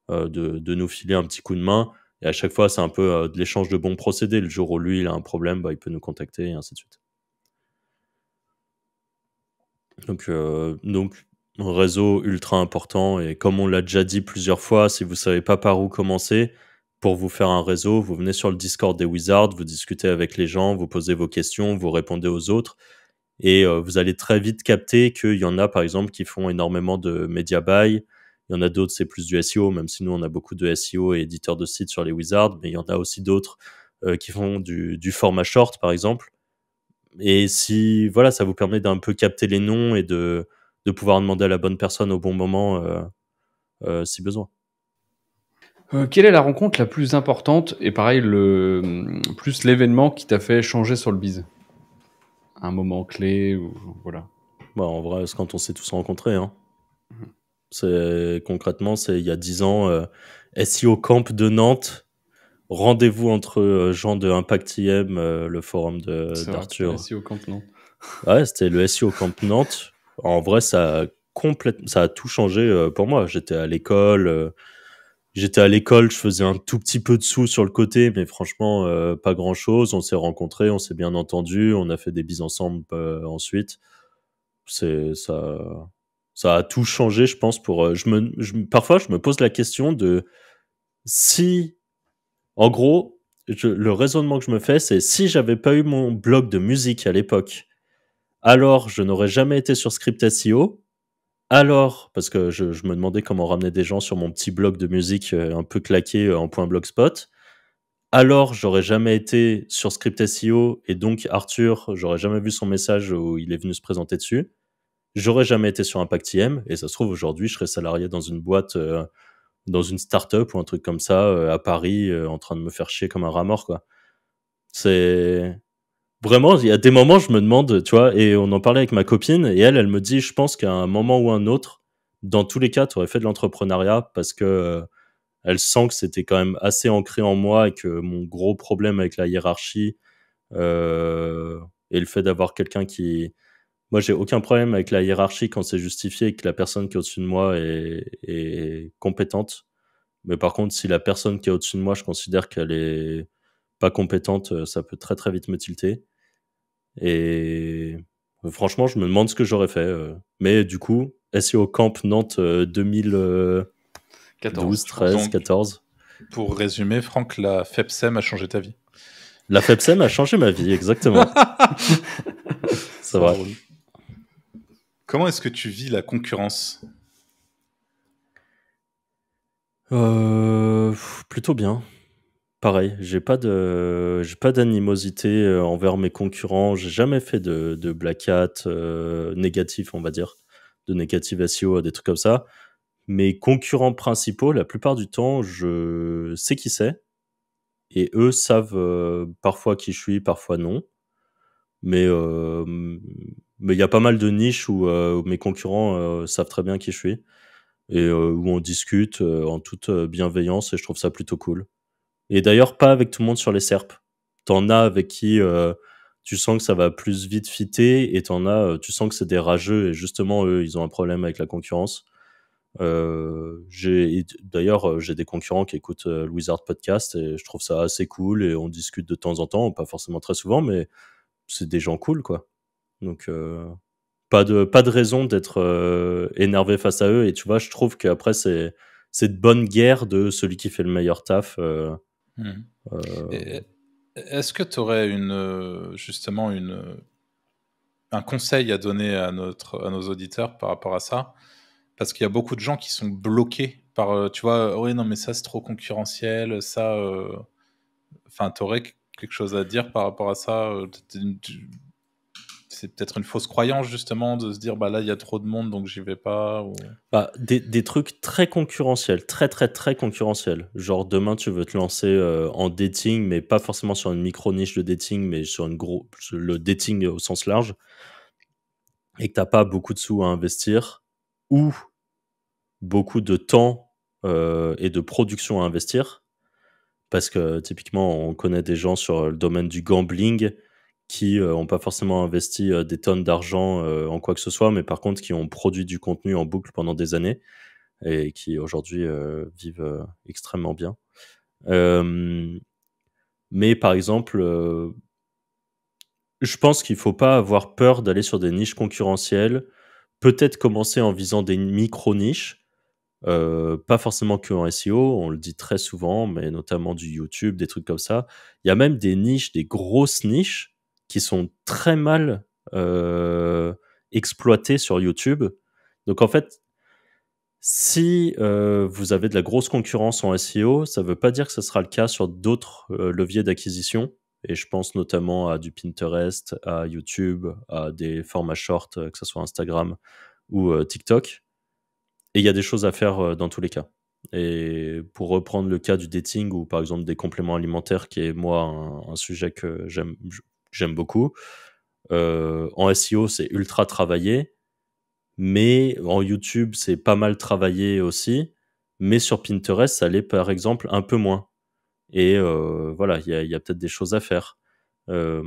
de nous filer un petit coup de main. Et à chaque fois, c'est un peu de l'échange de bons procédés. Le jour où lui, il a un problème, bah, il peut nous contacter et ainsi de suite. Donc un réseau ultra important. Et comme on l'a déjà dit plusieurs fois, si vous savez pas par où commencer, pour vous faire un réseau, vous venez sur le Discord des Wizards, vous discutez avec les gens, vous posez vos questions, vous répondez aux autres. Et vous allez très vite capter qu'il y en a, par exemple, qui font énormément de media buy. Il y en a d'autres, c'est plus du SEO, même si nous, on a beaucoup de SEO et éditeurs de sites sur les Wizards. Mais il y en a aussi d'autres qui font du format short, par exemple. Et si, voilà, ça vous permet d'un peu capter les noms et de pouvoir demander à la bonne personne au bon moment si besoin. Quelle est la rencontre la plus importante et pareil, plus l'événement qui t'a fait changer sur le biz? Un moment clé ou voilà. Bah, en vrai, c'est quand on s'est tous rencontrés. Hein. Concrètement, c'est il y a 10 ans, SEO Camp de Nantes. Rendez-vous entre gens de Impact IM, le forum d'Arthur. C'était SEO Camp Nantes. Ouais, c'était le SEO Camp Nantes. En vrai, ça a tout changé pour moi. J'étais à l'école, je faisais un tout petit peu de sous sur le côté, mais franchement, pas grand-chose. On s'est rencontrés, on s'est bien entendus, on a fait des bises ensemble ensuite. Ça a tout changé, je pense. Parfois, je me pose la question de si, en gros, le raisonnement que je me fais, c'est si j'avais pas eu mon blog de musique à l'époque, alors je n'aurais jamais été sur Script SEO. Alors, parce que je me demandais comment ramener des gens sur mon petit blog de musique un peu claqué en .blogspot. Alors, j'aurais jamais été sur Script SEO et donc Arthur, j'aurais jamais vu son message où il est venu se présenter dessus. J'aurais jamais été sur Impact IM et ça se trouve aujourd'hui, je serais salarié dans une boîte, dans une start-up ou un truc comme ça à Paris, en train de me faire chier comme un rat mort, quoi. C'est vraiment, il y a des moments, je me demande, tu vois, et on en parlait avec ma copine, et elle me dit, je pense qu'à un moment ou un autre, dans tous les cas, tu aurais fait de l'entrepreneuriat parce que elle sent que c'était quand même assez ancré en moi et que mon gros problème avec la hiérarchie et le fait d'avoir quelqu'un qui... Moi, j'ai aucun problème avec la hiérarchie quand c'est justifié et que la personne qui est au-dessus de moi est compétente. Mais par contre, si la personne qui est au-dessus de moi, je considère qu'elle est pas compétente, ça peut très très vite me tilter. Et franchement, je me demande ce que j'aurais fait. Mais du coup, SEO Camp Nantes 2012, 13, Donc, 14. Pour résumer, Franck, la FEPSEM a changé ta vie. La FEPSEM a changé ma vie, exactement. C'est vrai. Drôle. Comment est-ce que tu vis la concurrence ? Plutôt bien. Pareil, j'ai pas d'animosité envers mes concurrents. J'ai jamais fait de black hat négatif, on va dire, de négative SEO, des trucs comme ça. Mes concurrents principaux, la plupart du temps, je sais qui c'est. Et eux savent parfois qui je suis, parfois non. Mais il y a pas mal de niches où mes concurrents savent très bien qui je suis. Et où on discute en toute bienveillance et je trouve ça plutôt cool. Et d'ailleurs, pas avec tout le monde sur les SERP. T'en as avec qui tu sens que ça va plus vite fitter et t'en as, tu sens que c'est des rageux et justement, eux, ils ont un problème avec la concurrence. D'ailleurs, j'ai des concurrents qui écoutent le Wizard Podcast et je trouve ça assez cool et on discute de temps en temps, pas forcément très souvent, mais c'est des gens cool, quoi. Donc, pas de raison d'être énervé face à eux. Et tu vois, je trouve qu'après, c'est de bonne guerre de celui qui fait le meilleur taf. Est-ce que tu aurais justement un conseil à donner à nos auditeurs par rapport à ça ? Parce qu'il y a beaucoup de gens qui sont bloqués par, tu vois, ouais, non, mais ça, c'est trop concurrentiel, ça... Enfin, tu aurais quelque chose à dire par rapport à ça ? C'est peut-être une fausse croyance, justement, de se dire, bah là, il y a trop de monde, donc j'y vais pas. Ou... Bah, des trucs très concurrentiels, très, très, très concurrentiels. Genre, demain, tu veux te lancer en dating, mais pas forcément sur une micro-niche de dating, mais sur le dating au sens large, et que t'as pas beaucoup de sous à investir, ou beaucoup de temps et de production à investir, parce que typiquement, on connaît des gens sur le domaine du gambling qui n'ont pas forcément investi des tonnes d'argent en quoi que ce soit, mais par contre qui ont produit du contenu en boucle pendant des années et qui aujourd'hui vivent extrêmement bien. Mais par exemple, je pense qu'il faut pas avoir peur d'aller sur des niches concurrentielles peut-être commencer en visant des micro-niches, pas forcément que en SEO, on le dit très souvent, mais notamment du YouTube, des trucs comme ça. Il y a même des niches, des grosses niches, qui sont très mal exploitées sur YouTube. Donc en fait, si vous avez de la grosse concurrence en SEO, ça ne veut pas dire que ce sera le cas sur d'autres leviers d'acquisition. Et je pense notamment à du Pinterest, à YouTube, à des formats short, que ce soit Instagram ou TikTok. Et il y a des choses à faire dans tous les cas. Et pour reprendre le cas du dating ou par exemple des compléments alimentaires, qui est moi un sujet que j'aime beaucoup, en SEO c'est ultra travaillé, mais en YouTube c'est pas mal travaillé aussi, mais sur Pinterest ça l'est par exemple un peu moins. Et voilà, il y a peut-être des choses à faire. Euh,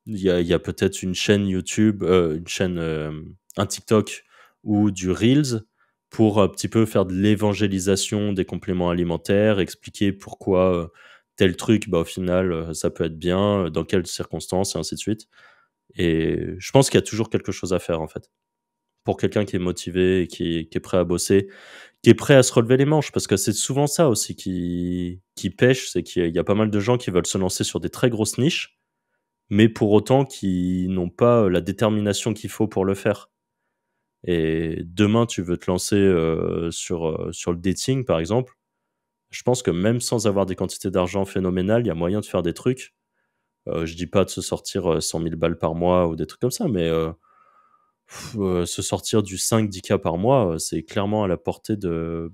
il y a peut-être une chaîne YouTube, un TikTok ou du Reels pour un petit peu faire de l'évangélisation des compléments alimentaires, expliquer pourquoi tel truc, bah, au final, ça peut être bien, dans quelles circonstances, et ainsi de suite. Et je pense qu'il y a toujours quelque chose à faire, en fait. Pour quelqu'un qui est motivé et qui est prêt à bosser, qui est prêt à se relever les manches, parce que c'est souvent ça aussi qui pêche, c'est qu'il y a pas mal de gens qui veulent se lancer sur des très grosses niches, mais pour autant qui n'ont pas la détermination qu'il faut pour le faire. Et demain, tu veux te lancer sur le dating, par exemple. Je pense que même sans avoir des quantités d'argent phénoménales, il y a moyen de faire des trucs. Je dis pas de se sortir 100 000 balles par mois ou des trucs comme ça, mais se sortir du 5-10K par mois, c'est clairement à la portée de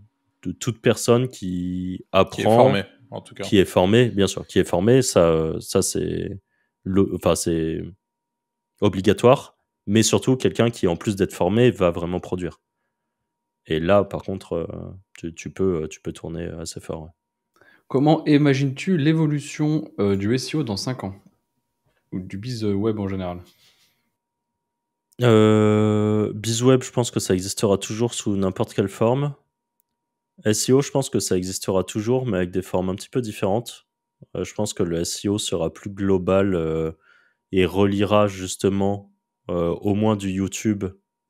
toute personne qui apprend, Qui est formé, en tout cas. qui est formé, bien sûr, qui est formé, ça c'est c'est obligatoire, mais surtout quelqu'un qui, en plus d'être formé, va vraiment produire. Et là, par contre, tu peux tourner assez fort. Ouais. Comment imagines-tu l'évolution du SEO dans 5 ans? Ou du biz web en général? BizWeb, je pense que ça existera toujours sous n'importe quelle forme. SEO, je pense que ça existera toujours, mais avec des formes un petit peu différentes. Je pense que le SEO sera plus global et reliera justement au moins du YouTube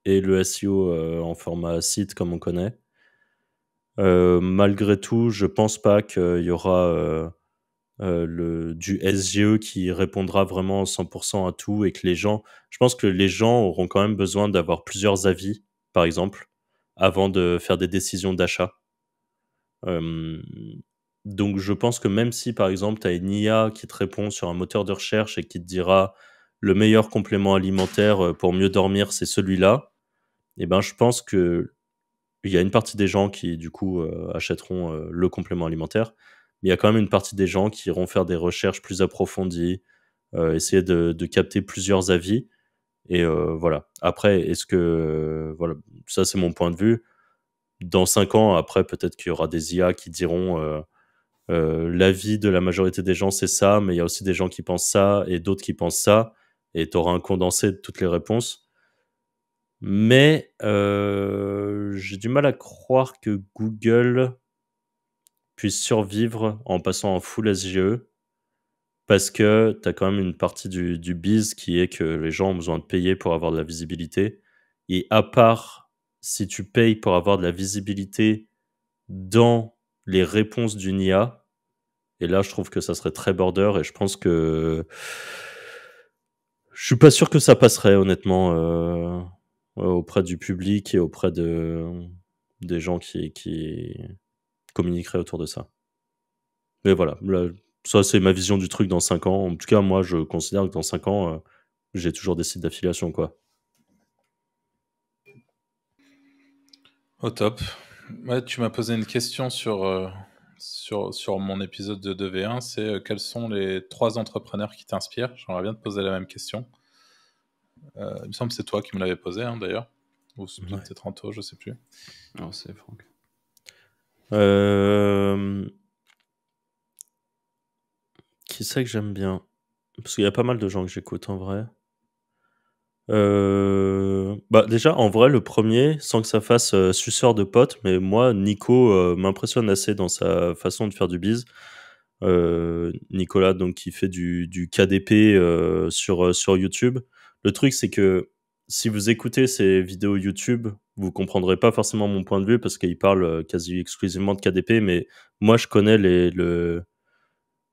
et le SEO en format site comme on connaît. Malgré tout, je pense pas qu'il y aura du SGE qui répondra vraiment 100% à tout et que je pense que les gens auront quand même besoin d'avoir plusieurs avis, par exemple, avant de faire des décisions d'achat. Euh, donc je pense que même si par exemple tu as une IA qui te répond sur un moteur de recherche et qui te dira le meilleur complément alimentaire pour mieux dormir c'est celui-là, et ben je pense que il y a une partie des gens qui du coup achèteront le complément alimentaire, mais il y a quand même une partie des gens qui iront faire des recherches plus approfondies, essayer de capter plusieurs avis. Et voilà. Après, est-ce que voilà, ça c'est mon point de vue. Dans 5 ans, après, peut-être qu'il y aura des IA qui diront l'avis de la majorité des gens, c'est ça, mais il y a aussi des gens qui pensent ça et d'autres qui pensent ça, et tu auras un condensé de toutes les réponses. Mais j'ai du mal à croire que Google puisse survivre en passant en full SGE, parce que tu as quand même une partie du biz qui est que les gens ont besoin de payer pour avoir de la visibilité. Et à part si tu payes pour avoir de la visibilité dans les réponses d'une IA, et là, je trouve que ça serait très border, et je pense que je suis pas sûr que ça passerait, honnêtement, auprès du public et auprès des gens qui communiqueraient autour de ça. Mais voilà, là, ça, c'est ma vision du truc dans 5 ans. En tout cas, moi, je considère que dans 5 ans, j'ai toujours des sites d'affiliation, quoi. Au top. Ouais, tu m'as posé une question sur mon épisode de 2v1, c'est quels sont les 3 entrepreneurs qui t'inspirent? J'aimerais bien te poser la même question. Il me semble que c'est toi qui me l'avais posé, hein, d'ailleurs. Ou c'est peut-être Anto, je sais plus. Non, c'est Franck. Qui c'est que j'aime bien? Parce qu'il y a pas mal de gens que j'écoute, en vrai. Bah déjà, en vrai, le premier, sans que ça fasse suceur de potes, mais moi, Nico m'impressionne assez dans sa façon de faire du biz. Nicolas, donc, qui fait du KDP sur YouTube. Le truc, c'est que si vous écoutez ces vidéos YouTube, vous comprendrez pas forcément mon point de vue parce qu'il parle quasi exclusivement de KDP, mais moi, je connais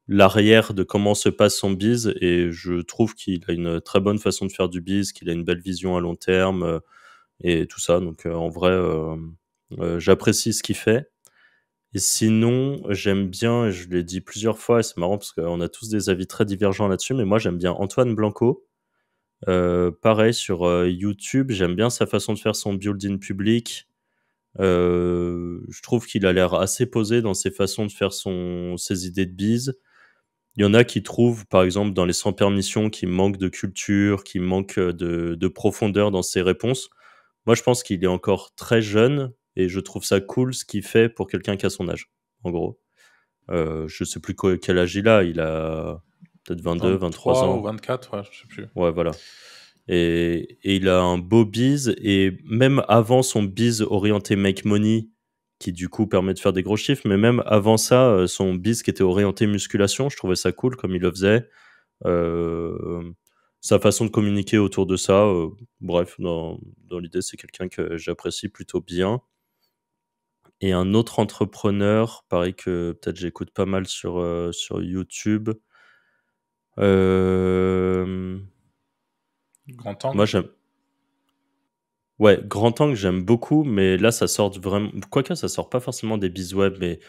l'arrière de comment se passe son biz et je trouve qu'il a une très bonne façon de faire du biz, qu'il a une belle vision à long terme et tout ça. Donc, en vrai, j'apprécie ce qu'il fait. Et sinon, j'aime bien, et je l'ai dit plusieurs fois, et c'est marrant parce qu'on a tous des avis très divergents là-dessus, mais moi, j'aime bien Antoine Blanco. Pareil, sur YouTube, j'aime bien sa façon de faire son build-in public. Je trouve qu'il a l'air assez posé dans ses façons de faire ses idées de bise. Il y en a qui trouvent, par exemple, dans les sans permission, qu'il manque de culture, qu'il manque de profondeur dans ses réponses. Moi, je pense qu'il est encore très jeune et je trouve ça cool ce qu'il fait pour quelqu'un qui a son âge, en gros. Je sais plus quel âge il a peut-être 22, 23 ans. Ou 24, ouais, je sais plus. Ouais, voilà. Et il a un beau biz, et même avant son biz orienté make money, qui du coup permet de faire des gros chiffres, mais même avant ça, son biz qui était orienté musculation, je trouvais ça cool comme il le faisait. Sa façon de communiquer autour de ça, bref, dans l'idée, c'est quelqu'un que j'apprécie plutôt bien. Et un autre entrepreneur, pareil que peut-être j'écoute pas mal sur YouTube. Grand Angle. Moi, j'aime. Ouais, Grand Angle, j'aime beaucoup, mais là, ça sort vraiment. Quoique, ça sort pas forcément des biz web, mais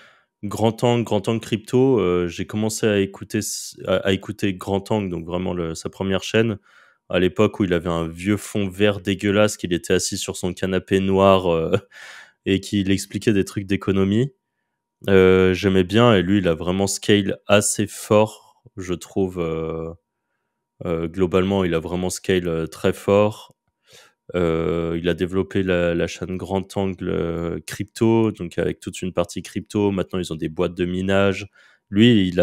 Grand Angle Crypto, j'ai commencé à écouter Grand Angle, donc vraiment sa première chaîne, à l'époque où il avait un vieux fond vert dégueulasse, qu'il était assis sur son canapé noir et qu'il expliquait des trucs d'économie. J'aimais bien, et lui, il a vraiment scale assez fort, je trouve. Globalement, il a vraiment scale très fort. Il a développé la chaîne Grand Angle Crypto, donc avec toute une partie crypto. Maintenant, ils ont des boîtes de minage. Lui,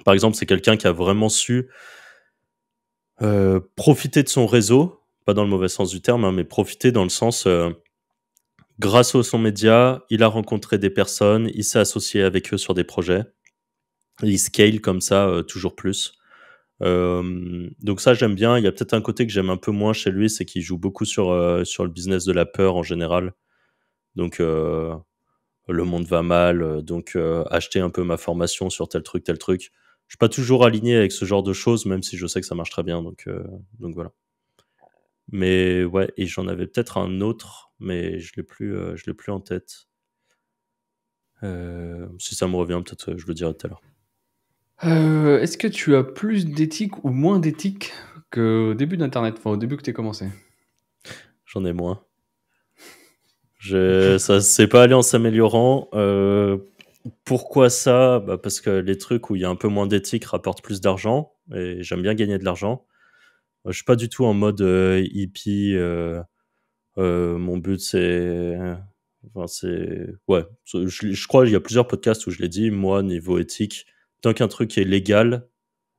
par exemple, c'est quelqu'un qui a vraiment su profiter de son réseau, pas dans le mauvais sens du terme, hein, mais profiter dans le sens, grâce à son média, il a rencontré des personnes, il s'est associé avec eux sur des projets, et il scale comme ça toujours plus. Donc ça, j'aime bien. Il y a peut-être un côté que j'aime un peu moins chez lui, c'est qu'il joue beaucoup sur le business de la peur en général. Donc le monde va mal, donc acheter un peu ma formation sur tel truc. Je suis pas toujours aligné avec ce genre de choses, même si je sais que ça marche très bien. Donc voilà. Mais ouais, et j'en avais peut-être un autre, mais je l'ai plus en tête. Si ça me revient, peut-être je le dirai tout à l'heure. Est-ce que tu as plus d'éthique ou moins d'éthique qu'au début d'Internet, enfin au début que tu as commencé? J'en ai moins. Ça s'est pas allé en s'améliorant. Pourquoi ça? Parce que les trucs où il y a un peu moins d'éthique rapportent plus d'argent, et j'aime bien gagner de l'argent. Je suis pas du tout en mode hippie. Mon but, c'est... Enfin, c'est... Ouais, je crois qu'il y a plusieurs podcasts où je l'ai dit. Moi, niveau éthique, tant qu'un truc est légal,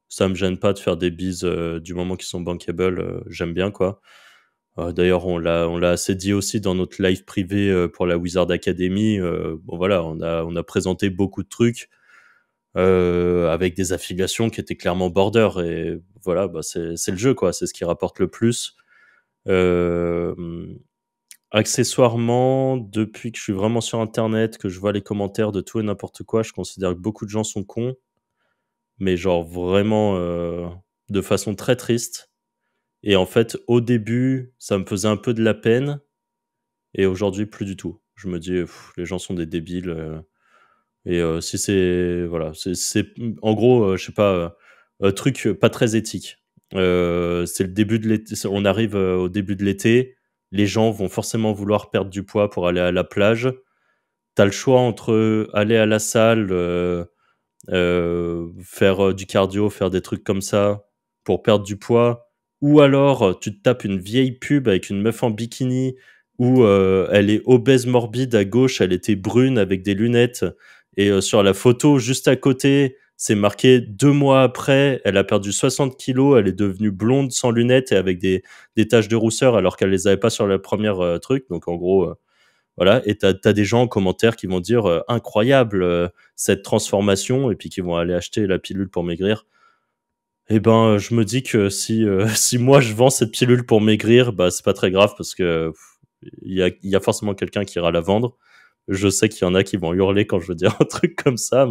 ça me gêne pas de faire des bises du moment qu'ils sont bankable. J'aime bien, quoi. D'ailleurs, on l'a assez dit aussi dans notre live privé pour la Wizard Academy. Bon, voilà, on a présenté beaucoup de trucs avec des affiliations qui étaient clairement border. Et voilà, c'est le jeu, quoi. C'est ce qui rapporte le plus. Accessoirement, depuis que je suis vraiment sur Internet, que je vois les commentaires de tout et n'importe quoi, je considère que beaucoup de gens sont cons. Mais genre vraiment de façon très triste. Et en fait, au début, ça me faisait un peu de la peine. Et aujourd'hui, plus du tout. Je me dis, les gens sont des débiles. Et si c'est... Voilà. En gros, je sais pas, truc pas très éthique. C'est le début de l'été. On arrive au début de l'été. Les gens vont forcément vouloir perdre du poids pour aller à la plage. T'as le choix entre aller à la salle, faire du cardio, faire des trucs comme ça pour perdre du poids, ou alors tu te tapes une vieille pub avec une meuf en bikini où elle est obèse morbide à gauche, elle était brune avec des lunettes, et sur la photo juste à côté, c'est marqué 2 mois après, elle a perdu 60 kilos, elle est devenue blonde sans lunettes et avec des taches de rousseur alors qu'elle les avait pas sur la première truc. Donc en gros, voilà, et t'as des gens en commentaire qui vont dire incroyable cette transformation, et puis qui vont aller acheter la pilule pour maigrir. Eh ben, je me dis que si moi je vends cette pilule pour maigrir, bah c'est pas très grave parce que il y a forcément quelqu'un qui ira la vendre. Je sais qu'il y en a qui vont hurler quand je veux dire un truc comme ça,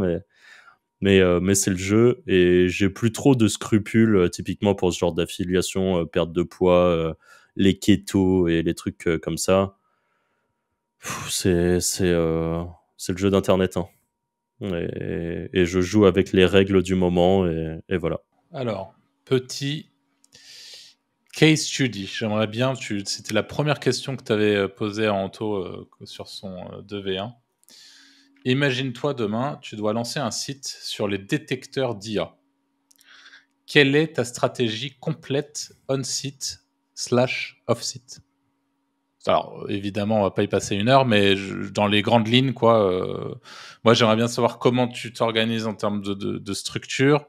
mais c'est le jeu et j'ai plus trop de scrupules typiquement pour ce genre d'affiliation, perte de poids, les ketos et les trucs comme ça. C'est le jeu d'internet, hein. Et je joue avec les règles du moment et voilà. Alors, petit case study. J'aimerais bien, c'était la première question que tu avais posée à Anto sur son 2v1. Imagine-toi demain, tu dois lancer un site sur les détecteurs d'IA. Quelle est ta stratégie complète on-site / off-site? Alors, évidemment, on va pas y passer 1 heure, mais dans les grandes lignes, quoi. Moi, j'aimerais bien savoir comment tu t'organises en termes de structure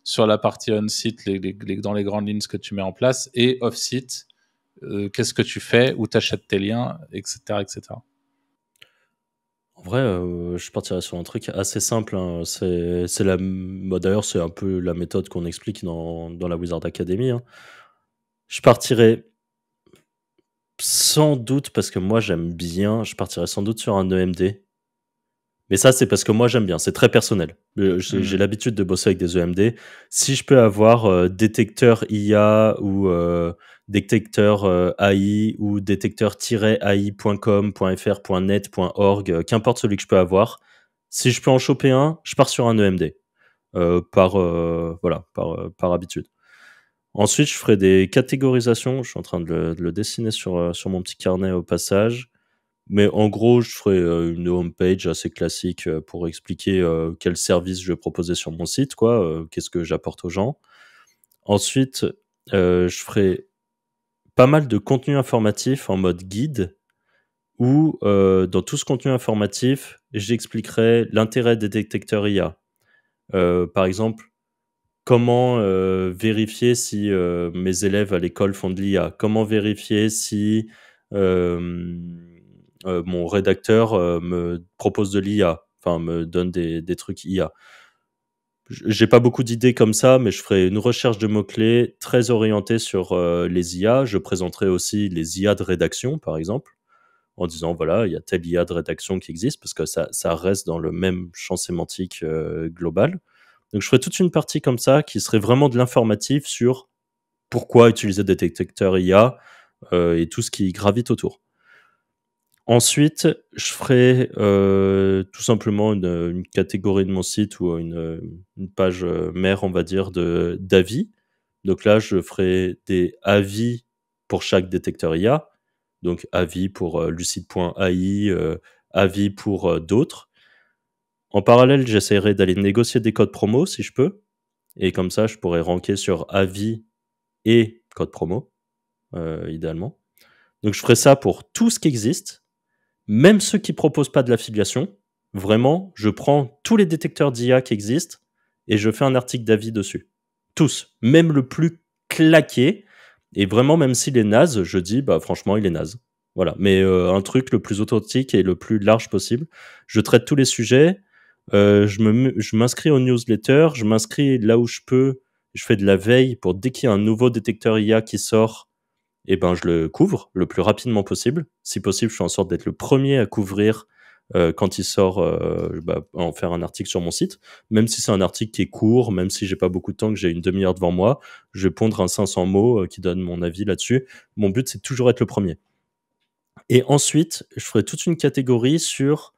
sur la partie on-site, dans les grandes lignes, ce que tu mets en place, et off-site, qu'est-ce que tu fais, où tu achètes tes liens, etc., etc. En vrai, je partirais sur un truc assez simple, hein. D'ailleurs, c'est un peu la méthode qu'on explique dans la Wizard Academy, hein. Je partirais sans doute, parce que moi j'aime bien, je partirais sans doute sur un EMD. Mais ça, c'est parce que moi j'aime bien, c'est très personnel. J'ai l'habitude de bosser avec des EMD. Si je peux avoir détecteur IA ou détecteur AI ou détecteur-ai.com, .fr, .net, .org, qu'importe celui que je peux avoir, si je peux en choper un, je pars sur un EMD par habitude. Ensuite, je ferai des catégorisations. Je suis en train de le dessiner sur mon petit carnet au passage. Mais en gros, je ferai une homepage assez classique pour expliquer quel service je vais proposer sur mon site, quoi, qu'est-ce que j'apporte aux gens. Ensuite, je ferai pas mal de contenu informatif en mode guide où dans tout ce contenu informatif, j'expliquerai l'intérêt des détecteurs IA. Par exemple, comment vérifier si mes élèves à l'école font de l'IA? Comment vérifier si mon rédacteur me propose de l'IA, enfin me donne des trucs IA? J'ai pas beaucoup d'idées comme ça, mais je ferai une recherche de mots-clés très orientée sur les IA. Je présenterai aussi les IA de rédaction, par exemple, en disant, voilà, il y a telle IA de rédaction qui existe, parce que ça reste dans le même champ sémantique global. Donc, je ferai toute une partie comme ça qui serait vraiment de l'informatif sur pourquoi utiliser des détecteurs IA et tout ce qui gravite autour. Ensuite, je ferai tout simplement une catégorie de mon site ou une page mère, on va dire, d'avis. Donc là, je ferai des avis pour chaque détecteur IA. Donc avis pour lucide.ai, avis pour d'autres. En parallèle, j'essaierai d'aller négocier des codes promo si je peux. Et comme ça, je pourrais ranker sur avis et code promo, idéalement. Donc je ferai ça pour tout ce qui existe. Même ceux qui proposent pas de l'affiliation, vraiment, je prends tous les détecteurs d'IA qui existent et je fais un article d'avis dessus. Tous, même le plus claqué. Et vraiment, même s'il est naze, je dis, bah franchement, il est naze. Voilà. Mais un truc le plus authentique et le plus large possible. Je traite tous les sujets. Je m'inscris aux newsletters. Je m'inscris là où je peux. Je fais de la veille pour dès qu'il y a un nouveau détecteur IA qui sort, eh ben, je le couvre le plus rapidement possible. Si possible, je fais en sorte d'être le premier à couvrir quand il sort, en faire un article sur mon site. Même si c'est un article qui est court, même si j'ai pas beaucoup de temps, que j'ai une demi-heure devant moi, je vais pondre un 500 mots qui donne mon avis là-dessus. Mon but, c'est de toujours être le premier. Et ensuite, je ferai toute une catégorie sur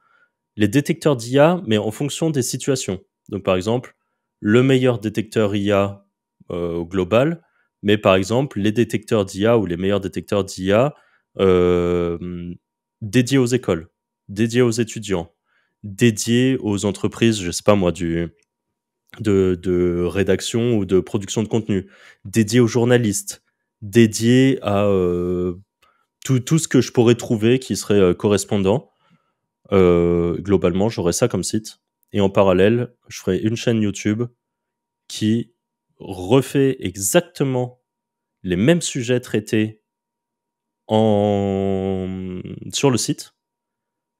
les détecteurs d'IA, mais en fonction des situations. Donc, par exemple, le meilleur détecteur IA au global, mais par exemple, les détecteurs d'IA ou les meilleurs détecteurs d'IA dédiés aux écoles, dédiés aux étudiants, dédiés aux entreprises, je sais pas moi, de rédaction ou de production de contenu, dédiés aux journalistes, dédiés à tout ce que je pourrais trouver qui serait correspondant. Globalement, j'aurais ça comme site. Et en parallèle, je ferai une chaîne YouTube qui refait exactement les mêmes sujets traités sur le site,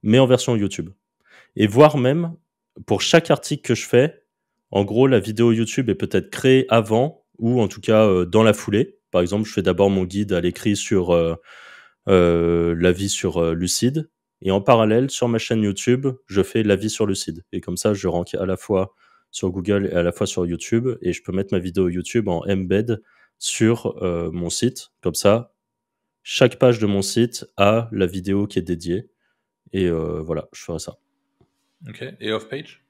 mais en version YouTube. Et voire même, pour chaque article que je fais, en gros, la vidéo YouTube est peut-être créée avant ou en tout cas dans la foulée. Par exemple, je fais d'abord mon guide à l'écrit sur l'avis sur Lucide. Et en parallèle, sur ma chaîne YouTube, je fais l'avis sur Lucide. Et comme ça, je rank à la fois sur Google et à la fois sur YouTube. Et je peux mettre ma vidéo YouTube en embed sur mon site. Comme ça, chaque page de mon site a la vidéo qui est dédiée. Et voilà, je ferai ça. Ok. Et off-page?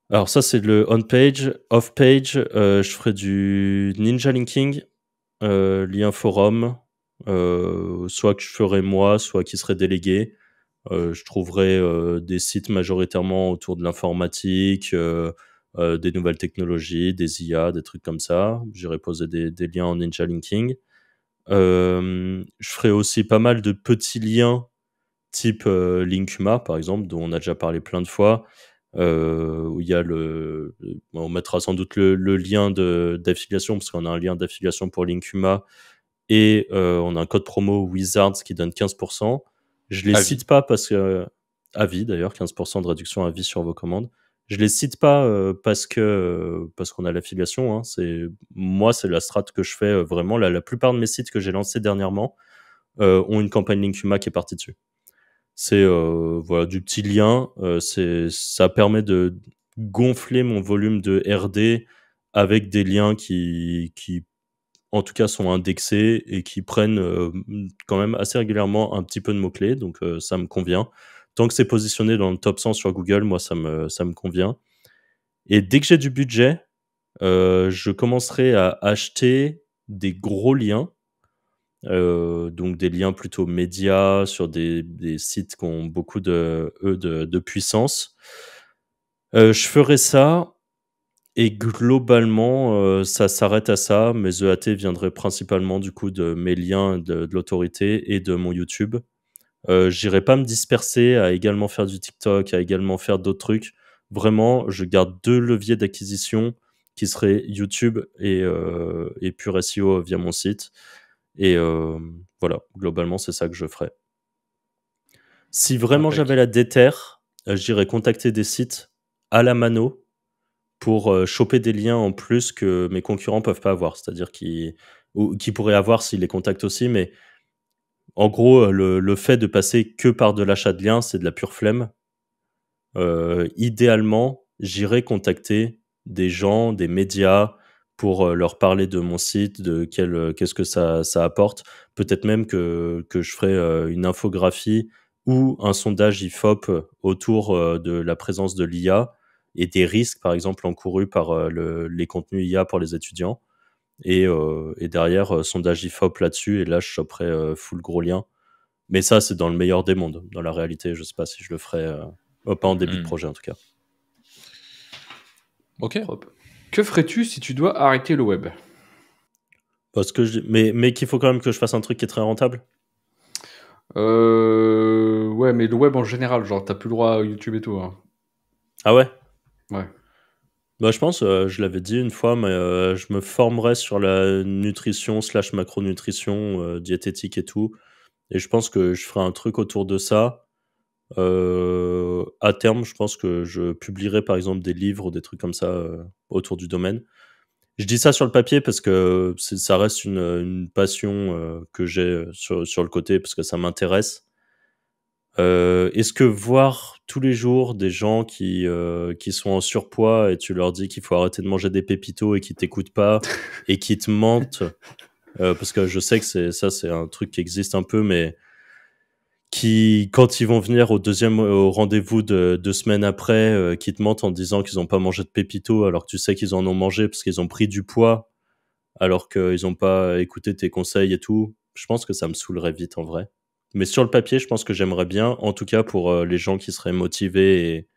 Alors ça, c'est le on-page. Off-page, je ferai du ninja linking, lien forum, soit que je ferai moi, soit qui serait délégué. Je trouverai des sites majoritairement autour de l'informatique, des nouvelles technologies, des IA, des trucs comme ça. J'irai poser des liens en ninja linking. Je ferai aussi pas mal de petits liens type Linkuma, par exemple, dont on a déjà parlé plein de fois, où il y a on mettra sans doute le lien d'affiliation, parce qu'on a un lien d'affiliation pour Linkuma, et on a un code promo Wizards qui donne 15%. Je les cite pas parce que... à vie, d'ailleurs, 15% de réduction à vie sur vos commandes. Je les cite pas parce qu'on a l'affiliation. Hein. Moi, c'est la strat que je fais vraiment. La plupart de mes sites que j'ai lancés dernièrement ont une campagne Linkuma qui est partie dessus. C'est voilà, du petit lien. Ça permet de gonfler mon volume de RD avec des liens qui en tout cas sont indexés et qui prennent quand même assez régulièrement un petit peu de mots-clés. Donc ça me convient. Tant que c'est positionné dans le top 100 sur Google, moi ça me convient. Et dès que j'ai du budget, je commencerai à acheter des gros liens. Donc des liens plutôt médias sur des sites qui ont beaucoup de puissance. Je ferai ça et globalement ça s'arrête à ça. Mes EAT viendraient principalement du coup de mes liens de l'autorité et de mon YouTube. J'irai pas me disperser à également faire du TikTok, à également faire d'autres trucs. Vraiment, je garde 2 leviers d'acquisition qui seraient YouTube et pur SEO via mon site. Et voilà, globalement, c'est ça que je ferais. Si vraiment j'avais la déterre, j'irais contacter des sites à la mano pour choper des liens en plus que mes concurrents peuvent pas avoir. C'est-à-dire qui pourraient avoir s'ils les contactent aussi. Mais en gros, le fait de passer que par de l'achat de liens, c'est de la pure flemme. Idéalement, j'irais contacter des gens, des médias, pour leur parler de mon site, de qu'est-ce que ça apporte. Peut-être même que je ferai une infographie ou un sondage IFOP autour de la présence de l'IA et des risques, par exemple, encourus par les contenus IA pour les étudiants. Et derrière, sondage IFOP là-dessus, et là, je choperai full gros lien. Mais ça, c'est dans le meilleur des mondes. Dans la réalité, je sais pas si je le ferai... pas en début de projet, en tout cas. Ok. Que ferais-tu si tu dois arrêter le web? Parce que mais qu'il faut quand même que je fasse un truc qui est très rentable. Ouais, mais le web en général, genre, t'as plus le droit à YouTube et tout. Hein. Ah ouais? Ouais. Bah, je pense, je l'avais dit une fois, mais je me formerais sur la nutrition / macronutrition, diététique et tout. Et je pense que je ferai un truc autour de ça. À terme, je pense que je publierai par exemple des livres ou des trucs comme ça autour du domaine. Je dis ça sur le papier parce que ça reste une passion que j'ai sur le côté parce que ça m'intéresse. Est-ce que voir tous les jours des gens qui sont en surpoids et tu leur dis qu'il faut arrêter de manger des pépitos et qu'ils t'écoutent pas et qui te mentent, parce que je sais que c'est un truc qui existe un peu, mais qui, quand ils vont venir au rendez-vous de 2 semaines après, qui te mentent en disant qu'ils n'ont pas mangé de pépitos alors que tu sais qu'ils en ont mangé parce qu'ils ont pris du poids alors qu'ils n'ont pas écouté tes conseils et tout, je pense que ça me saoulerait vite en vrai. Mais sur le papier, je pense que j'aimerais bien, en tout cas pour les gens qui seraient motivés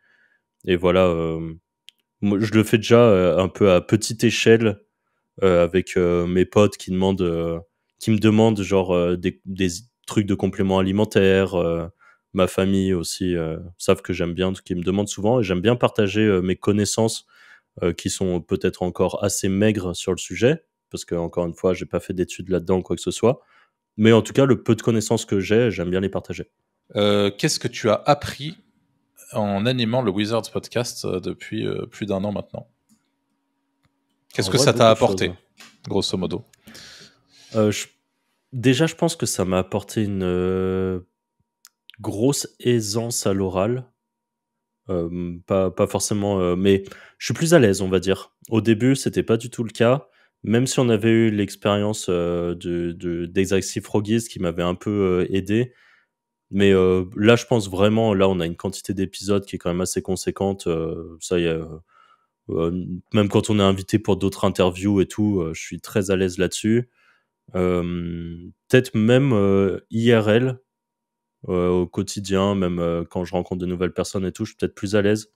et voilà. Moi, je le fais déjà un peu à petite échelle avec mes potes qui me demandent genre des trucs de compléments alimentaires. Ma famille aussi savent que j'aime bien, qui me demandent souvent, et j'aime bien partager mes connaissances qui sont peut-être encore assez maigres sur le sujet, parce que encore une fois, j'ai pas fait d'études là-dedans ou quoi que ce soit. Mais en tout cas, le peu de connaissances que j'ai, j'aime bien les partager. Qu'est-ce que tu as appris en animant le Wizards Podcast depuis plus d'1 an maintenant? Qu'est-ce En que vrai, ça t'a beaucoup de apporté, choses. grosso modo? Déjà, je pense que ça m'a apporté une grosse aisance à l'oral. Pas forcément, mais je suis plus à l'aise, on va dire. Au début, c'était pas du tout le cas, même si on avait eu l'expérience d'Exactive Froggies qui m'avait un peu aidé. Mais là, je pense vraiment, là, on a une quantité d'épisodes qui est quand même assez conséquente. Ça y est, même quand on est invité pour d'autres interviews et tout, je suis très à l'aise là-dessus. Peut-être même IRL, au quotidien, même quand je rencontre de nouvelles personnes et tout, je suis peut-être plus à l'aise.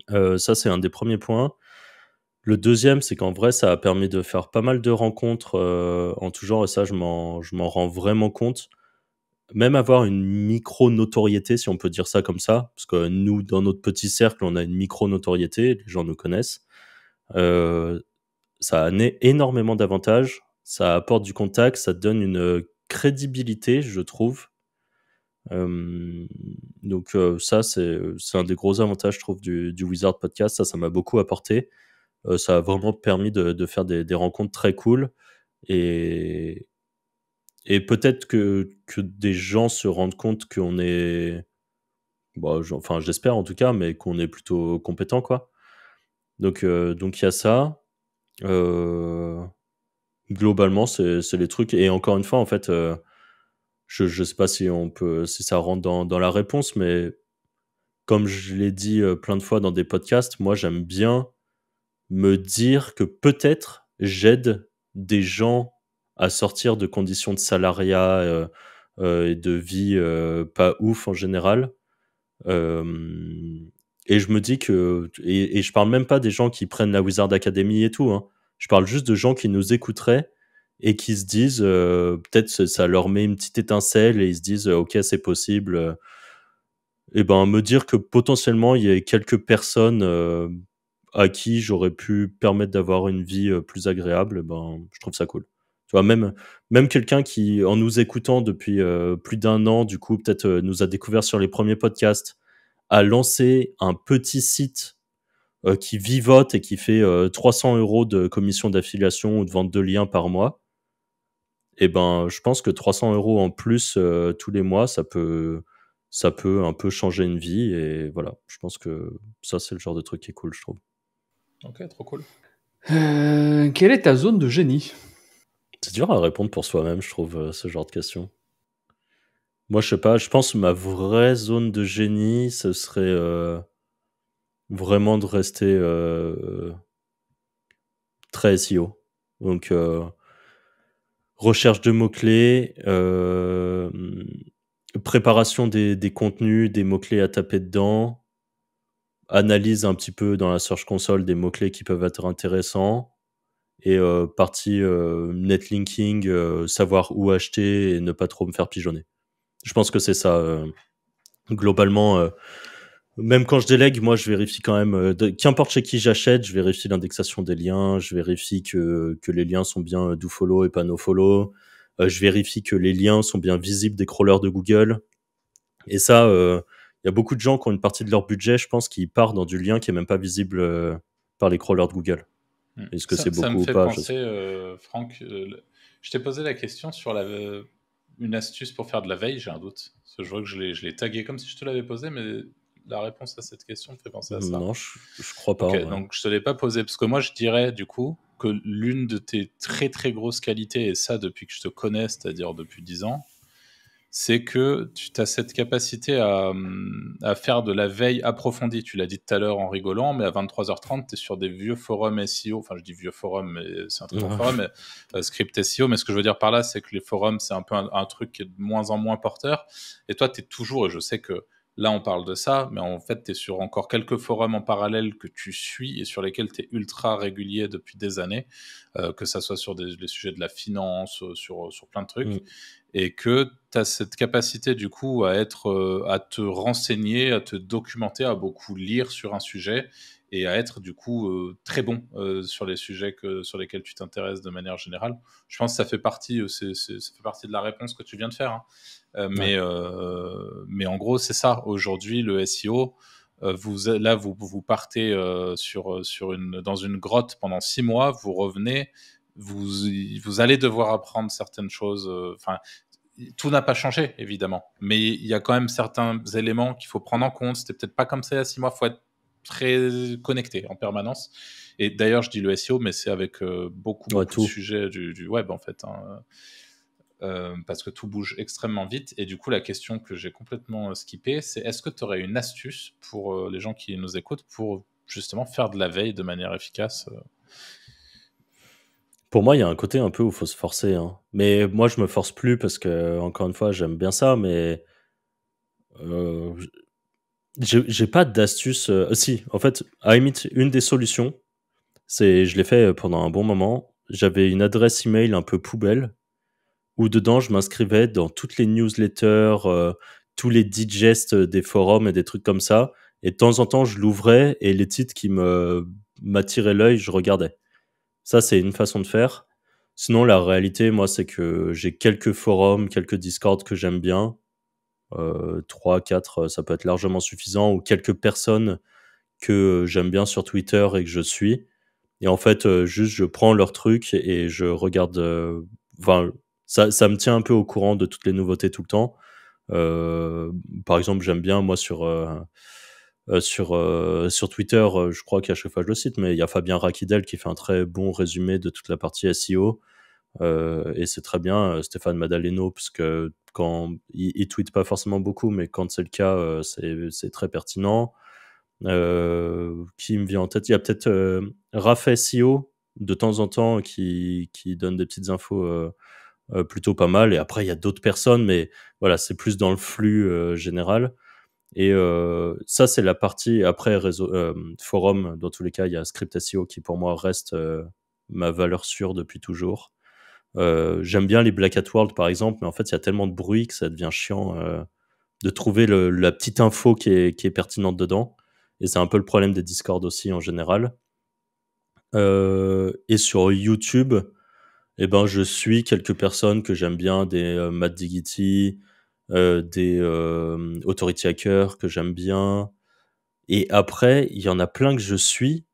Ça, c'est un des premiers points. Le deuxième, c'est qu'en vrai, ça a permis de faire pas mal de rencontres en tout genre, et ça, je m'en rends vraiment compte. Même avoir une micro-notoriété, si on peut dire ça comme ça, parce que nous, dans notre petit cercle, on a une micro-notoriété, les gens nous connaissent. Euh, Ça a énormément d'avantages, ça apporte du contact, ça donne une crédibilité, je trouve. Euh, donc ça, c'est un des gros avantages, je trouve, du Wizard Podcast. Ça m'a beaucoup apporté. Ça a vraiment permis de faire des rencontres très cool. Et, et peut-être que des gens se rendent compte qu'on est, bon, enfin j'espère en tout cas, mais qu'on est plutôt compétent, quoi. Donc il y a ça. Euh, Globalement, c'est les trucs. Et encore une fois, en fait, je sais pas si ça rentre dans la réponse, mais comme je l'ai dit plein de fois dans des podcasts, moi j'aime bien me dire que peut-être j'aide des gens à sortir de conditions de salariat et de vie pas ouf en général. Euh, et je me dis que, et je parle même pas des gens qui prennent la Wizard Academy et tout, hein. Je parle juste de gens qui nous écouteraient et qui se disent, peut-être ça leur met une petite étincelle et ils se disent, ok, c'est possible. Et ben, me dire que potentiellement il y a quelques personnes à qui j'aurais pu permettre d'avoir une vie plus agréable, eh ben, je trouve ça cool. Tu vois, même quelqu'un qui, en nous écoutant depuis plus d'un an, du coup, peut-être nous a découvert sur les premiers podcasts, a lancé un petit site qui vivote et qui fait 300 € de commission d'affiliation ou de vente de liens par mois. Et ben, je pense que 300 € en plus tous les mois, ça peut un peu changer une vie. Et voilà, je pense que ça, c'est le genre de truc qui est cool, je trouve. Ok, trop cool. Quelle est ta zone de génie? C'est dur à répondre pour soi-même, je trouve, ce genre de questions. Moi, je sais pas, je pense que ma vraie zone de génie, ce serait vraiment de rester très SEO. Donc, recherche de mots-clés, préparation des contenus, des mots-clés à taper dedans, analyse un petit peu dans la Search Console des mots-clés qui peuvent être intéressants, et partie netlinking, savoir où acheter et ne pas trop me faire pigeonner. Je pense que c'est ça. Globalement, même quand je délègue, moi, je vérifie quand même, qu'importe chez qui j'achète, je vérifie l'indexation des liens, je vérifie que les liens sont bien do follow et pas no follow, je vérifie que les liens sont bien visibles des crawlers de Google. Et ça, il y a beaucoup de gens qui ont une partie de leur budget, je pense, qui part dans du lien qui est même pas visible par les crawlers de Google. Est-ce que c'est Ça me beaucoup ou fait pas, je sais. penser, Franck, je t'ai posé la question sur une astuce pour faire de la veille, j'ai un doute. Parce que je vois que je l'ai tagué comme si je te l'avais posé, mais la réponse à cette question me fait penser à ça. Non, je crois pas, Ok, en vrai. donc je te l'ai pas posé, parce que moi je dirais du coup que l'une de tes très très grosses qualités, et ça depuis que je te connais, c'est-à-dire depuis 10 ans, c'est que tu as cette capacité à faire de la veille approfondie. Tu l'as dit tout à l'heure en rigolant, mais à 23h30, tu es sur des vieux forums SEO. Enfin, je dis vieux forums, mais c'est un très bon Ouais. forum, mais script SEO. Mais ce que je veux dire par là, c'est que les forums, c'est un peu un truc qui est de moins en moins porteur. Et toi, tu es toujours, et je sais que là, on parle de ça, mais en fait, tu es sur encore quelques forums en parallèle que tu suis et sur lesquels tu es ultra régulier depuis des années, que ça soit sur les sujets de la finance, sur plein de trucs. Mm. Et que tu as cette capacité du coup à te renseigner, à te documenter, à beaucoup lire sur un sujet et à être du coup très bon sur les sujets sur lesquels tu t'intéresses de manière générale. Je pense que ça fait partie, ça fait partie de la réponse que tu viens de faire, hein. Ouais. Mais en gros, c'est ça. Aujourd'hui, le SEO, vous partez dans une grotte pendant 6 mois, vous revenez, vous allez devoir apprendre certaines choses. Enfin, tout n'a pas changé, évidemment, mais il y a quand même certains éléments qu'il faut prendre en compte. C'était peut-être pas comme ça il y a 6 mois, il faut être très connecté en permanence. Et d'ailleurs, je dis le SEO, mais c'est avec beaucoup de tout. sujets du web, en fait. Parce que tout bouge extrêmement vite. Et du coup, la question que j'ai complètement skippée, c'est est-ce que tu aurais une astuce pour les gens qui nous écoutent pour justement faire de la veille de manière efficace Pour moi, il y a un côté un peu où il faut se forcer, hein. Mais moi, je me force plus parce que, encore une fois, j'aime bien ça, mais euh, j'ai pas d'astuce. Si, en fait, à la limite, une des solutions, je l'ai fait pendant un bon moment. J'avais une adresse email un peu poubelle où dedans, je m'inscrivais dans toutes les newsletters, tous les digests des forums et des trucs comme ça. Et de temps en temps, je l'ouvrais et les titres qui m'attiraient l'œil, je regardais. Ça, c'est une façon de faire. Sinon, la réalité, moi, c'est que j'ai quelques forums, quelques Discord que j'aime bien. 3, 4, ça peut être largement suffisant. Ou quelques personnes que j'aime bien sur Twitter et que je suis. Et en fait, juste, je prends leurs trucs et je regarde. Enfin, ça me tient un peu au courant de toutes les nouveautés tout le temps. Par exemple, j'aime bien, moi, sur Twitter, je crois qu'à chaque fois je le cite, mais il y a Fabien Rakidel qui fait un très bon résumé de toute la partie SEO. Et c'est très bien, Stéphane Madaleno, parce que quand il tweet pas forcément beaucoup, mais quand c'est le cas, c'est très pertinent. Qui me vient en tête? Il y a peut-être Raph SEO de temps en temps qui donne des petites infos plutôt pas mal. Et après, il y a d'autres personnes, mais voilà, c'est plus dans le flux général. Et ça, c'est la partie après réseau, forum. Dans tous les cas, il y a Script SEO qui pour moi reste ma valeur sûre depuis toujours. J'aime bien les Black Hat World par exemple, mais en fait, il y a tellement de bruit que ça devient chiant de trouver la petite info qui est pertinente dedans. Et c'est un peu le problème des Discord aussi en général. Et sur YouTube, eh ben, je suis quelques personnes que j'aime bien, des Matt Diggity, des Authority Hacker que j'aime bien. Et après, il y en a plein que je suis,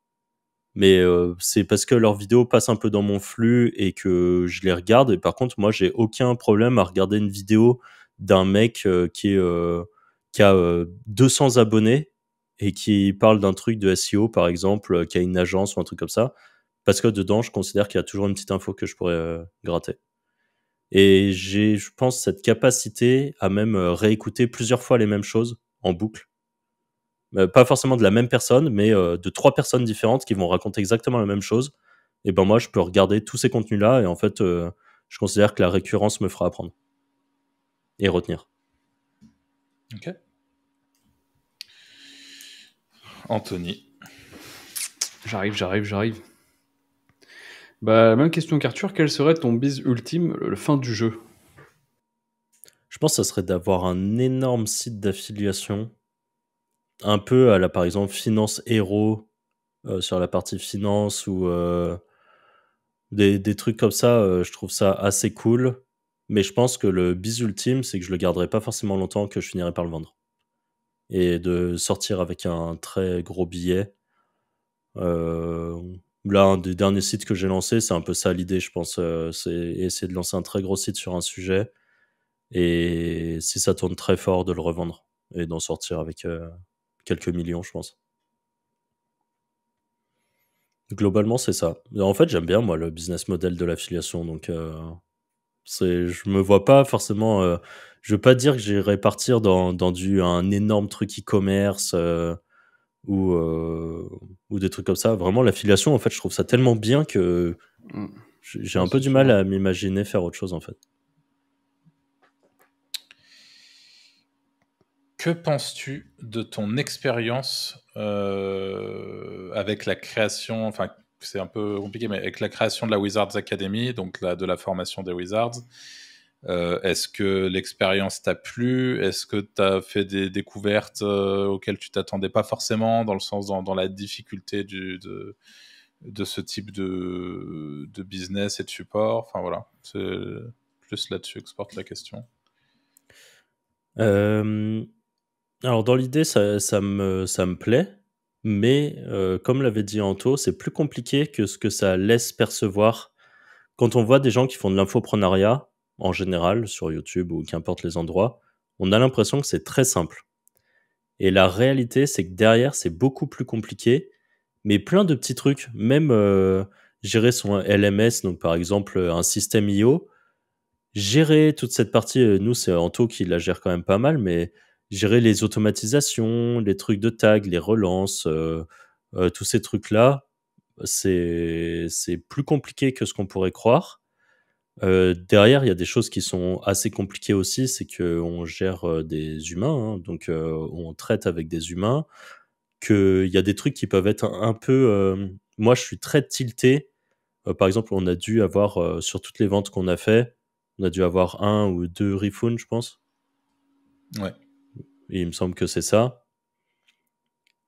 mais c'est parce que leurs vidéos passent un peu dans mon flux et que je les regarde. Et par contre, moi, j'ai aucun problème à regarder une vidéo d'un mec qui a 200 abonnés et qui parle d'un truc de SEO, par exemple, qui a une agence ou un truc comme ça. Parce que dedans, je considère qu'il y a toujours une petite info que je pourrais gratter. Et j'ai, je pense, cette capacité à même réécouter plusieurs fois les mêmes choses en boucle. Pas forcément de la même personne, mais de 3 personnes différentes qui vont raconter exactement la même chose. Et ben moi, je peux regarder tous ces contenus-là et en fait, je considère que la récurrence me fera apprendre et retenir. Ok. Anthony. J'arrive. Bah, même question qu'Arthur, quel serait ton bise ultime, le fin du jeu? Je pense que ça serait d'avoir un énorme site d'affiliation, un peu à la, par exemple, Finance Hero, sur la partie finance ou des trucs comme ça, je trouve ça assez cool. Mais je pense que le bise ultime, c'est que je le garderai pas forcément longtemps, que je finirai par le vendre. Et de sortir avec un très gros billet. Euh, Là, un des derniers sites que j'ai lancé, c'est un peu ça l'idée, je pense. C'est essayer de lancer un très gros site sur un sujet. Et si ça tourne très fort, de le revendre. Et d'en sortir avec quelques millions, je pense. Globalement, c'est ça. Et en fait, j'aime bien, moi, le business model de l'affiliation. Donc, je me vois pas forcément. Je veux pas dire que j'irai partir dans un énorme truc e-commerce ou, euh, ou des trucs comme ça. Vraiment, l'affiliation, en fait, je trouve ça tellement bien que j'ai Ouais, un peu c'est du sûr. mal à m'imaginer faire autre chose, en fait. Que penses-tu de ton expérience avec la création, enfin c'est un peu compliqué, mais avec la création de la Wizards Academy, donc de la formation des Wizards, est-ce que l'expérience t'a plu? Est-ce que tu as fait des découvertes auxquelles tu t'attendais pas forcément, dans le sens dans la difficulté de ce type de business et de support? Enfin voilà, c'est plus là-dessus que se porte la question. Euh, Alors, dans l'idée, ça me plaît, mais comme l'avait dit Anto, c'est plus compliqué que ce que ça laisse percevoir. Quand on voit des gens qui font de l'infoprenariat, en général, sur YouTube ou qu'importe les endroits, on a l'impression que c'est très simple. Et la réalité, c'est que derrière, c'est beaucoup plus compliqué, mais plein de petits trucs, même gérer son LMS, donc par exemple un système IO, gérer toute cette partie, nous c'est Anto qui la gère quand même pas mal, mais gérer les automatisations, les trucs de tag, les relances, tous ces trucs-là, c'est plus compliqué que ce qu'on pourrait croire. Derrière, il y a des choses qui sont assez compliquées aussi, c'est qu'on gère des humains, hein, donc on traite avec des humains, qu'il y a des trucs qui peuvent être un peu... moi, je suis très tilté. Par exemple, on a dû avoir, sur toutes les ventes qu'on a fait, on a dû avoir 1 ou 2 refunds, je pense. Ouais. Et il me semble que c'est ça.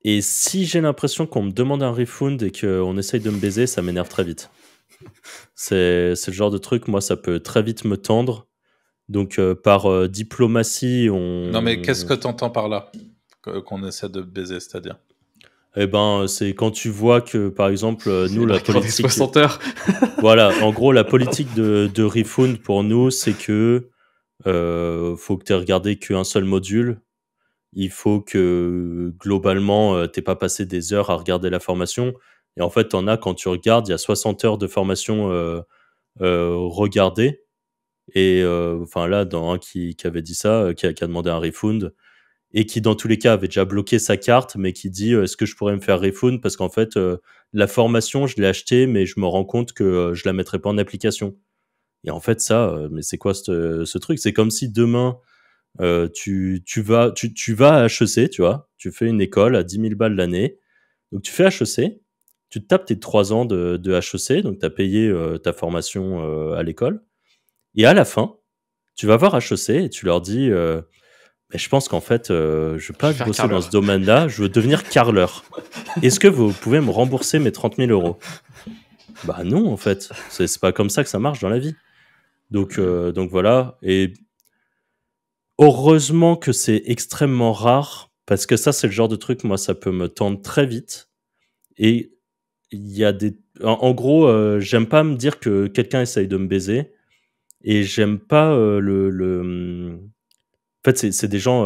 Et si j'ai l'impression qu'on me demande un refund et qu'on essaye de me baiser, ça m'énerve très vite. C'est le genre de truc, moi, ça peut très vite me tendre. Donc, par diplomatie, Non, mais qu'est-ce que tu entends par là qu'on essaie de baiser, c'est-à-dire? Eh ben, c'est quand tu vois que, par exemple, nous, la l'accord des politique... 60 heures. Voilà, en gros, la politique de refund pour nous, c'est que faut que tu aies regardé qu'un seul module. Il faut que, globalement, t'aies pas passé des heures à regarder la formation. Et en fait, t'en as, quand tu regardes, il y a 60 heures de formation regardées. Et enfin là, dans un qui avait dit ça, qui a demandé un refund, et qui dans tous les cas avait déjà bloqué sa carte, mais qui dit est-ce que je pourrais me faire refund parce qu'en fait la formation je l'ai achetée, mais je me rends compte que je la mettrai pas en application. Et en fait ça, mais c'est quoi ce truc? C'est comme si demain tu vas à HEC, tu vois, tu fais une école à 10 000 balles l'année, donc tu fais HEC, tu te tapes tes 3 ans de HEC, donc tu as payé ta formation à l'école, et à la fin, tu vas voir HEC et tu leur dis mais je pense qu'en fait, je veux pas Je vais faire bosser dans carreleur. ce domaine-là, je veux devenir carreleur. Est-ce que vous pouvez me rembourser mes 30 000 euros? Bah non, en fait. C'est pas comme ça que ça marche dans la vie. Donc voilà. Et heureusement que c'est extrêmement rare, parce que ça, c'est le genre de truc, moi, ça peut me tendre très vite. Et il y a des... En gros, j'aime pas me dire que quelqu'un essaye de me baiser. Et j'aime pas en fait, c'est des gens...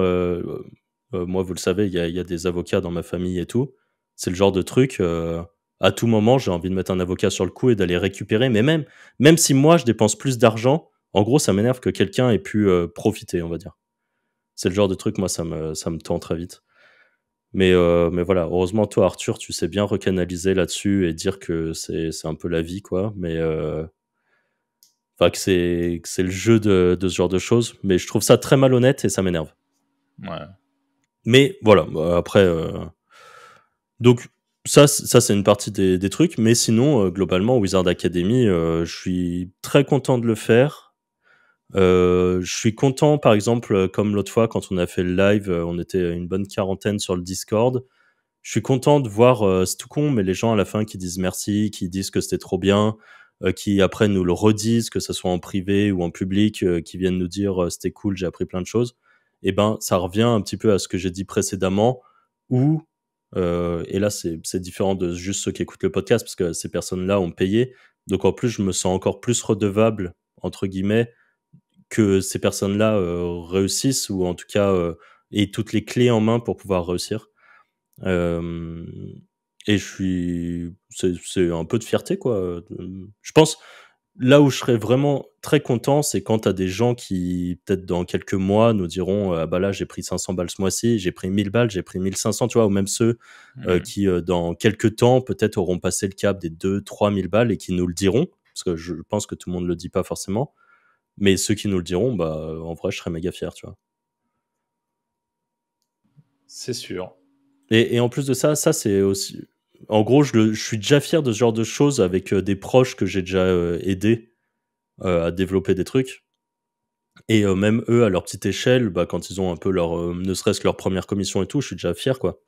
moi, vous le savez, il y a des avocats dans ma famille et tout. C'est le genre de truc, à tout moment, j'ai envie de mettre un avocat sur le coup et d'aller récupérer. Mais même si moi, je dépense plus d'argent, en gros, ça m'énerve que quelqu'un ait pu profiter, on va dire. C'est le genre de truc, moi, ça me tend très vite. Mais voilà, heureusement, toi, Arthur, tu sais bien recanaliser là-dessus et dire que c'est un peu la vie, quoi. Mais enfin, que c'est le jeu de ce genre de choses. Mais je trouve ça très malhonnête et ça m'énerve. Ouais. Mais voilà, après... donc, ça c'est une partie des trucs. Mais sinon, globalement, Wizard Academy, je suis très content de le faire. Je suis content, par exemple, comme l'autre fois, quand on a fait le live, on était une bonne quarantaine sur le Discord. Je suis content de voir, c'est tout con, mais les gens à la fin qui disent merci, qui disent que c'était trop bien, qui après nous le redisent, que ce soit en privé ou en public, qui viennent nous dire c'était cool, j'ai appris plein de choses. Et ben, ça revient un petit peu à ce que j'ai dit précédemment, où, et là c'est différent de juste ceux qui écoutent le podcast, parce que ces personnes-là ont payé. Donc en plus, je me sens encore plus redevable, entre guillemets, que ces personnes-là réussissent, ou en tout cas aient toutes les clés en main pour pouvoir réussir. Et c'est un peu de fierté, quoi. Je pense, là où je serais vraiment très content, c'est quand t'as des gens qui, peut-être dans quelques mois, nous diront ah bah là, j'ai pris 500 balles ce mois-ci, j'ai pris 1000 balles, j'ai pris 1500, tu vois, ou même ceux qui, dans quelques temps, peut-être auront passé le cap des 2-3 000 balles et qui nous le diront, parce que je pense que tout le monde le dit pas forcément, mais ceux qui nous le diront, bah, en vrai, je serais méga fier, tu vois. C'est sûr. Et en plus de ça, c'est aussi... En gros, je suis déjà fier de ce genre de choses avec des proches que j'ai déjà aidés à développer des trucs. Et même eux, à leur petite échelle, bah, quand ils ont un peu leur... ne serait-ce que leur première commission et tout, je suis déjà fier, quoi.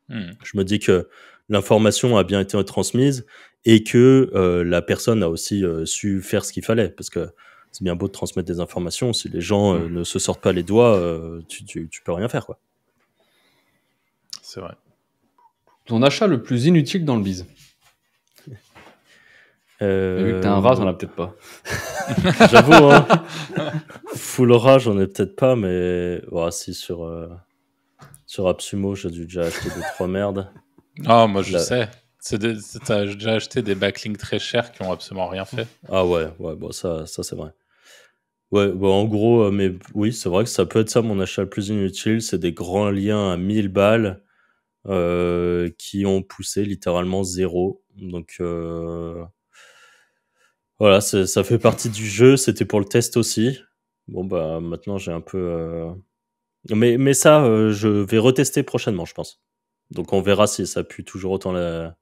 Je me dis que l'information a bien été transmise et que la personne a aussi su faire ce qu'il fallait. Parce que c'est bien beau de transmettre des informations, si les gens ne se sortent pas les doigts, tu peux rien faire, quoi. C'est vrai. Ton achat le plus inutile dans le biz. Et vu que t'es un rat, t'en as peut-être pas. J'avoue, hein, full rat, j'en ai peut-être pas, mais si sur AppSumo, j'ai dû déjà acheter 2-3 merdes. Ah, moi je Là. sais. T'as déjà acheté des backlinks très chers qui ont absolument rien fait. Ah ouais, bon, ça c'est vrai. Ouais, bon, en gros, mais oui, c'est vrai que ça peut être ça mon achat le plus inutile, c'est des grands liens à 1000 balles qui ont poussé littéralement 0. Donc voilà, ça fait partie du jeu, c'était pour le test aussi. Bon bah maintenant j'ai un peu... Mais ça, je vais retester prochainement, je pense. Donc on verra si ça pue toujours autant la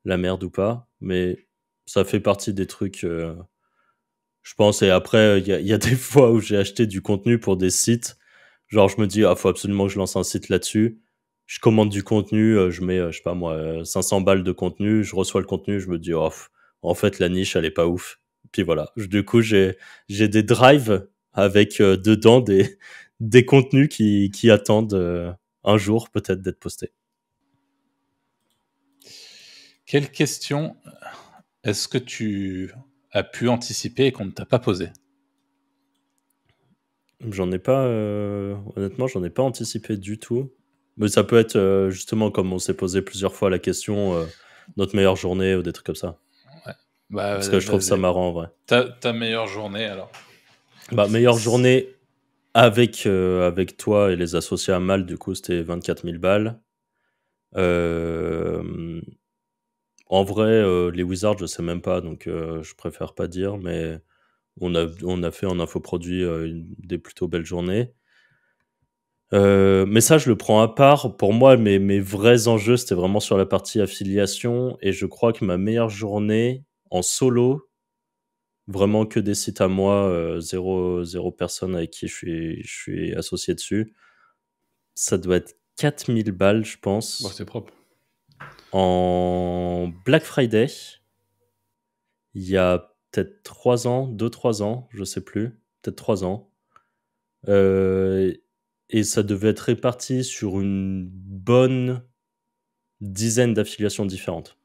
merde ou pas. Mais ça fait partie des trucs... je pense, et après, il y a des fois où j'ai acheté du contenu pour des sites. Genre, je me dis, faut absolument que je lance un site là-dessus. Je commande du contenu, je mets, je sais pas moi, 500 balles de contenu, je reçois le contenu, je me dis, en fait, la niche, elle est pas ouf. Puis voilà. Du coup, j'ai des drives avec dedans des contenus qui attendent un jour peut-être d'être postés. Quelle question est-ce que tu as pu anticiper et qu'on ne t'a pas posé? J'en ai pas, honnêtement, j'en ai pas anticipé du tout. Mais ça peut être justement comme on s'est posé plusieurs fois la question, notre meilleure journée ou des trucs comme ça. Ouais. Bah, Parce que je trouve ça marrant en vrai. Ta meilleure journée alors? Meilleure journée avec toi et les associés à Mal, du coup, c'était 24 000 balles. En vrai, les Wizards, je sais même pas, donc je préfère pas dire, mais on a fait en infoproduit des plutôt belles journées. Mais ça, je le prends à part. Pour moi, mes vrais enjeux, c'était vraiment sur la partie affiliation. Et je crois que ma meilleure journée en solo, vraiment que des sites à moi, zéro personne avec qui je suis associé dessus, ça doit être 4000 balles, je pense. Bon, c'est propre. En Black Friday, il y a peut-être 3 ans, 2-3 ans, je sais plus, peut-être 3 ans. Et ça devait être réparti sur une bonne dizaine d'affiliations différentes.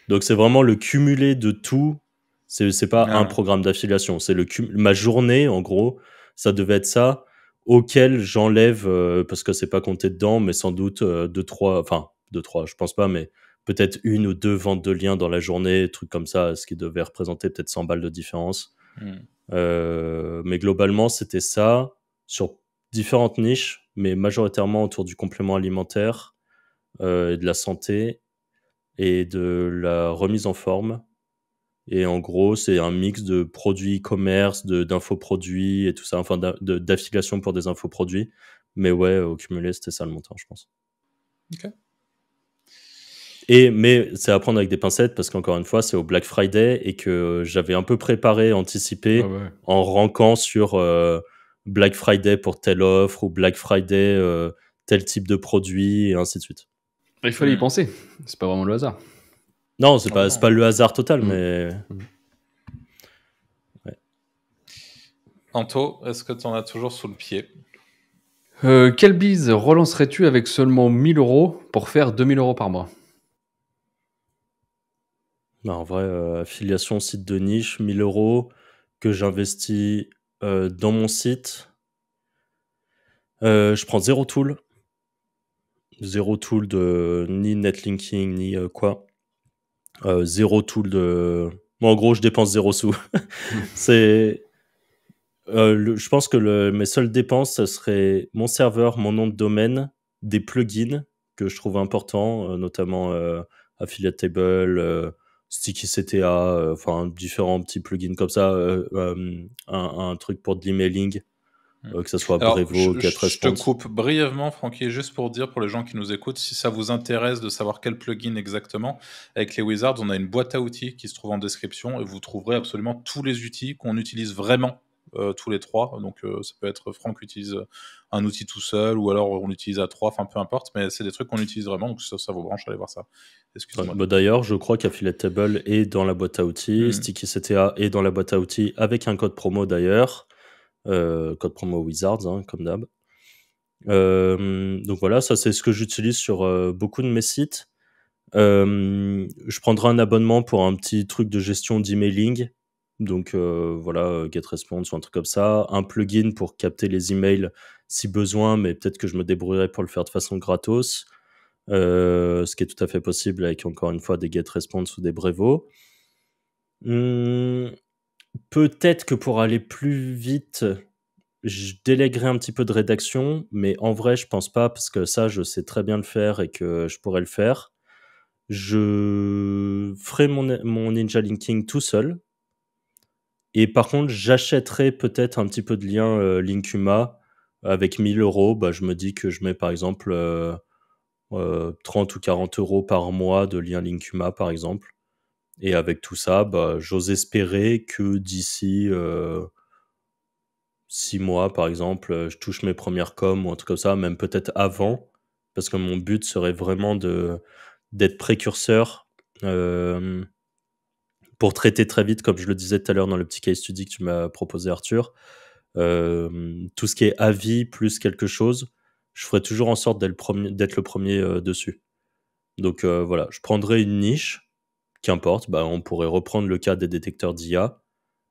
Donc c'est vraiment le cumulé de tout. C'est pas un programme d'affiliation, c'est ma journée en gros, ça devait être ça, auquel j'enlève parce que c'est pas compté dedans, mais sans doute 2-3, je pense pas, mais peut-être 1 ou 2 ventes de liens dans la journée, trucs comme ça, ce qui devait représenter peut-être 100 balles de différence. Mais globalement, c'était ça sur différentes niches, mais majoritairement autour du complément alimentaire et de la santé et de la remise en forme. Et en gros, c'est un mix de produits e-commerce, d'infoproduits et tout ça, enfin d'affiliation pour des infoproduits. Mais ouais, au cumulé, c'était ça le montant, je pense. Ok. Mais c'est à prendre avec des pincettes parce qu'encore une fois, c'est au Black Friday et que j'avais un peu préparé, anticipé en rankant sur Black Friday pour telle offre ou Black Friday tel type de produit et ainsi de suite. Il fallait y penser. C'est pas vraiment le hasard. Non, c'est pas le hasard total, mais... Ouais. Anto, est-ce que tu en as toujours sous le pied? Quel bise relancerais-tu avec seulement 1000 € pour faire 2000 € par mois? Non, en vrai, affiliation site de niche, 1000 € que j'investis dans mon site. Je prends zéro tool. Zéro tool de ni netlinking, ni quoi. Zéro tool de... Bon, en gros, je dépense 0 sous. C'est... je pense que mes seules dépenses, ce serait mon serveur, mon nom de domaine, des plugins que je trouve importants, notamment Affiliate Table, Sticky CTA, différents petits plugins comme ça, un truc pour de l'emailing, que ce soit Brevo, GetResponse. Je te coupe brièvement, Francky, juste pour dire pour les gens qui nous écoutent, si ça vous intéresse de savoir quel plugin exactement, avec les Wizards, on a une boîte à outils qui se trouve en description et vous trouverez absolument tous les outils qu'on utilise vraiment. Tous les trois, donc ça peut être Franck utilise un outil tout seul ou alors on l'utilise à 3, enfin peu importe, mais c'est des trucs qu'on utilise vraiment, donc ça vous branche, allez voir ça. Excuse-moi. D'ailleurs, je crois qu'Affiliate Table est dans la boîte à outils, Sticky CTA est dans la boîte à outils avec un code promo d'ailleurs, code promo Wizards, comme d'hab. Donc voilà, ça c'est ce que j'utilise sur beaucoup de mes sites. Je prendrai un abonnement pour un petit truc de gestion d'emailing. Donc voilà, GetResponse ou un truc comme ça. Un plugin pour capter les emails si besoin, mais peut-être que je me débrouillerai pour le faire de façon gratos. Ce qui est tout à fait possible avec, encore une fois, des GetResponse ou des Brevo. Peut-être que pour aller plus vite, je délèguerai un petit peu de rédaction, mais en vrai, je pense pas, parce que ça, je sais très bien le faire et que je pourrais le faire. Je ferai mon Ninja Linking tout seul. Et par contre, j'achèterai peut-être un petit peu de lien Linkuma avec 1 000 €. Bah, je me dis que je mets par exemple 30 ou 40 € par mois de lien Linkuma, par exemple. Et avec tout ça, bah, j'ose espérer que d'ici 6 mois, par exemple, je touche mes premières coms ou un truc comme ça, même peut-être avant, parce que mon but serait vraiment d'être précurseur pour traiter très vite, comme je le disais tout à l'heure dans le petit case study que tu m'as proposé, Arthur. Tout ce qui est avis plus quelque chose, je ferai toujours en sorte d'être le premier dessus. Donc voilà, je prendrai une niche, qu'importe, bah, on pourrait reprendre le cas des détecteurs d'IA,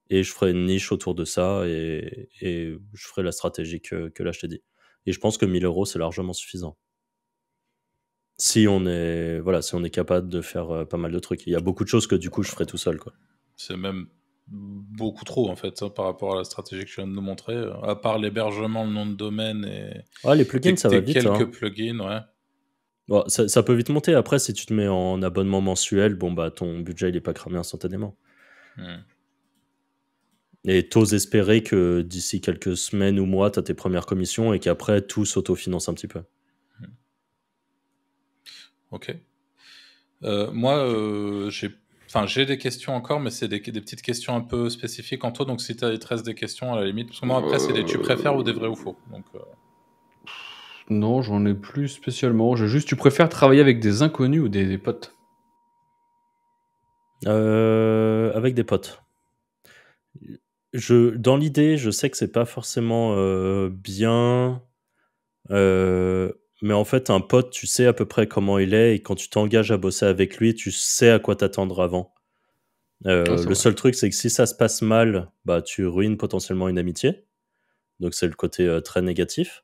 et je ferai une niche autour de ça, et je ferai la stratégie que là je t'ai dit. Et je pense que 1 000 €, c'est largement suffisant. Si on est capable de faire pas mal de trucs. Il y a beaucoup de choses que du coup je ferai tout seul, quoi. C'est même beaucoup trop en fait, par rapport à la stratégie que tu viens de nous montrer. À part l'hébergement, le nom de domaine et Les plugins, ça va vite. quelques plugins, ouais. Bon, ça peut vite monter. Après, si tu te mets en abonnement mensuel, bon, bah, ton budget, il est pas cramé instantanément. Et t'oses espérer que d'ici quelques semaines ou mois, tu as tes premières commissions et qu'après, tout s'autofinance un petit peu. Ok. Moi, j'ai des questions encore, mais c'est des petites questions un peu spécifiques, Anto. Donc, si tu as des questions, à la limite. Parce que moi, après, c'est des tu préfères ou des vrais ou faux. Donc, Non, j'en ai plus spécialement. Tu préfères travailler avec des inconnus ou des potes? Avec des potes. Dans l'idée, je sais que c'est pas forcément bien, mais en fait, un pote, tu sais à peu près comment il est, et quand tu t'engages à bosser avec lui, tu sais à quoi t'attendre avant. C'est Le vrai. seul truc, c'est que si ça se passe mal, bah, tu ruines potentiellement une amitié. Donc, c'est le côté très négatif.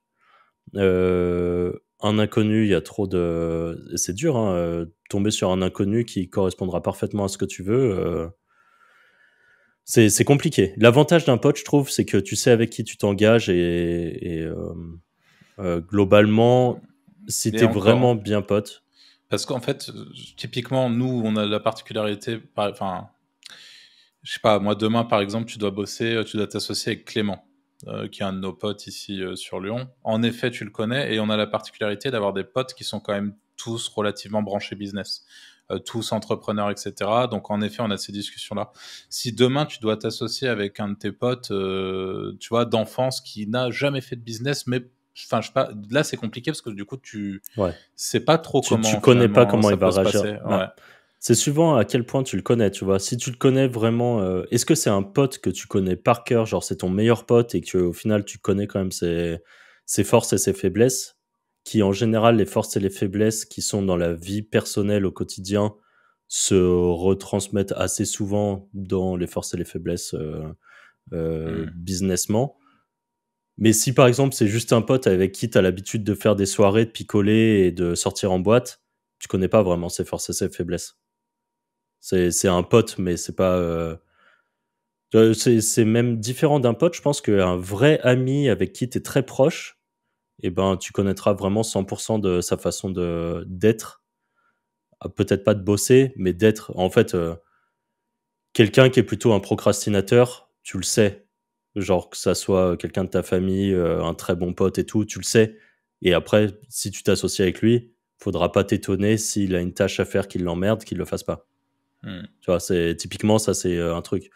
Un inconnu, il y a trop de... C'est dur, hein, tomber sur un inconnu qui correspondra parfaitement à ce que tu veux. C'est compliqué. L'avantage d'un pote, je trouve, c'est que tu sais avec qui tu t'engages, et globalement, si Et t'es encore, vraiment bien pote... parce qu'en fait, typiquement, nous, on a la particularité, enfin, je sais pas, moi, demain, par exemple, tu dois bosser, tu dois t'associer avec Clément, qui est un de nos potes ici sur Lyon. En effet, tu le connais, et on a la particularité d'avoir des potes qui sont quand même tous relativement branchés business, tous entrepreneurs, etc. Donc, en effet, on a ces discussions-là. Si demain, tu dois t'associer avec un de tes potes, tu vois, d'enfance qui n'a jamais fait de business, mais enfin, je sais pas, là, c'est compliqué parce que du coup, tu Ouais. sais pas trop Tu comment connais pas finalement comment ça il va peut se réagir. passer. Bah, c'est suivant à quel point tu le connais, tu vois. Si tu le connais vraiment, est-ce que c'est un pote que tu connais par cœur, genre c'est ton meilleur pote, et que au final tu connais quand même ses forces et ses faiblesses, qui en général, les forces et les faiblesses qui sont dans la vie personnelle au quotidien se retransmettent assez souvent dans les forces et les faiblesses businessment. Mais si par exemple c'est juste un pote avec qui tu as l'habitude de faire des soirées, de picoler et de sortir en boîte, tu connais pas vraiment ses forces et ses faiblesses. C'est un pote, mais c'est pas... c'est même différent d'un pote. Je pense qu'un vrai ami avec qui tu es très proche, eh ben, tu connaîtras vraiment 100% de sa façon d'être. Peut-être pas de bosser, mais d'être. En fait, quelqu'un qui est plutôt un procrastinateur, tu le sais. Genre que ça soit quelqu'un de ta famille, un très bon pote et tout, tu le sais. Et après, si tu t'associes avec lui, faudra pas t'étonner s'il a une tâche à faire qui l'emmerde, qu'il le fasse pas. Tu vois, c'est typiquement ça, c'est un truc.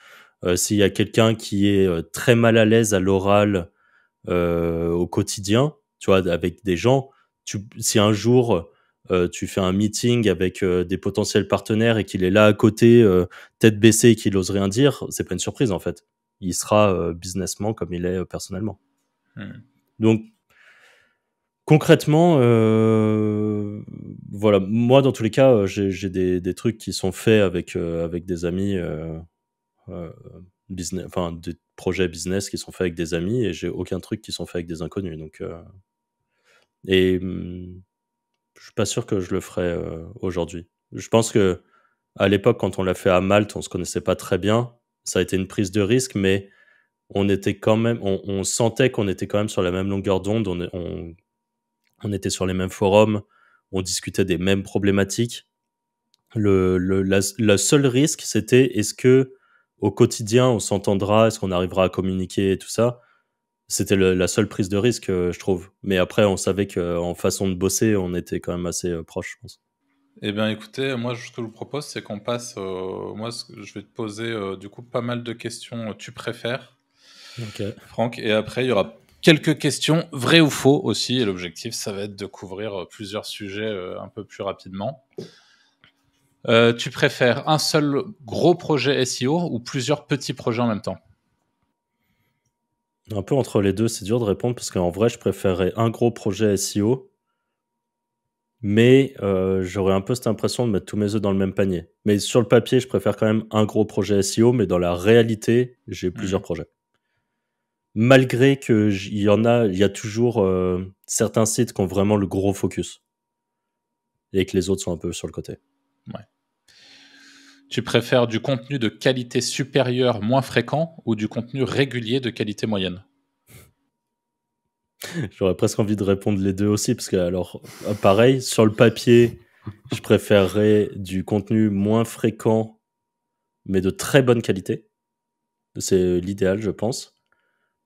S'il y a quelqu'un qui est très mal à l'aise à l'oral au quotidien, tu vois, avec des gens, si un jour tu fais un meeting avec des potentiels partenaires et qu'il est là à côté, tête baissée, et qu'il ose rien dire, c'est pas une surprise en fait. Il sera businessman comme il est personnellement. Donc Concrètement, voilà, moi dans tous les cas, j'ai des trucs qui sont faits avec des amis, business, enfin des projets business qui sont faits avec des amis, et j'ai aucun truc qui sont faits avec des inconnus. Donc, et je suis pas sûr que je le ferais aujourd'hui. Je pense que à l'époque, quand on l'a fait à Malte, on se connaissait pas très bien. Ça a été une prise de risque, mais on était quand même, on sentait qu'on était quand même sur la même longueur d'onde. On était sur les mêmes forums, on discutait des mêmes problématiques. La seule risque, c'était est-ce que au quotidien on s'entendra, est-ce qu'on arrivera à communiquer et tout ça. C'était la seule prise de risque, je trouve. Mais après, on savait qu'en façon de bosser, on était quand même assez proches, je pense. Eh bien, écoutez, moi, ce que je vous propose, c'est qu'on passe. Je vais te poser du coup pas mal de questions. Tu préfères, Ok. Franck, et après, il y aura quelques questions vrai ou faux aussi. Et l'objectif, ça va être de couvrir plusieurs sujets un peu plus rapidement. Tu préfères un seul gros projet SEO ou plusieurs petits projets en même temps? Un peu entre les deux, c'est dur de répondre parce qu'en vrai, je préférerais un gros projet SEO, mais j'aurais un peu cette impression de mettre tous mes œufs dans le même panier. Mais sur le papier, je préfère quand même un gros projet SEO, mais dans la réalité, j'ai plusieurs projets. Malgré il y a toujours certains sites qui ont vraiment le gros focus et que les autres sont un peu sur le côté. Ouais. Tu préfères du contenu de qualité supérieure moins fréquent ou du contenu régulier de qualité moyenne? J'aurais presque envie de répondre les deux aussi, parce que alors, pareil, sur le papier, je préférerais du contenu moins fréquent, mais de très bonne qualité. C'est l'idéal, je pense.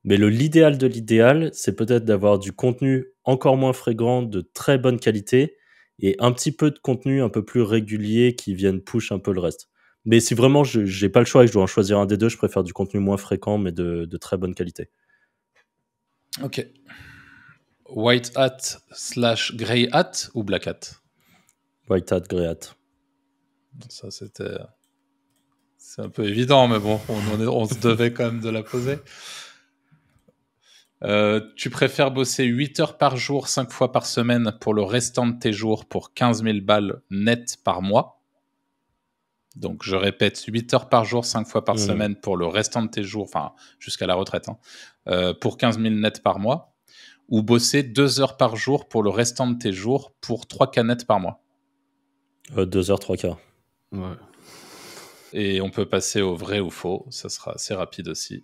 Mais l'idéal de l'idéal, c'est peut-être d'avoir du contenu encore moins fréquent, de très bonne qualité, et un petit peu de contenu un peu plus régulier qui vienne push un peu le reste. Mais si vraiment j'ai pas le choix et que je dois en choisir un des deux, je préfère du contenu moins fréquent, mais de très bonne qualité. Ok. White hat / grey hat ou black hat? White hat, grey hat. Ça, c'est un peu évident, mais bon, on se devait quand même de la poser. Tu préfères bosser 8 heures par jour, 5 fois par semaine pour le restant de tes jours pour 15 000 balles net par mois? Donc, je répète, 8 heures par jour, 5 fois par semaine pour le restant de tes jours, enfin, jusqu'à la retraite, pour 15 000 net par mois, ou bosser 2 heures par jour pour le restant de tes jours pour 3K net par mois? 2 heures, 3K. Ouais. Et on peut passer au vrai ou faux, ça sera assez rapide aussi.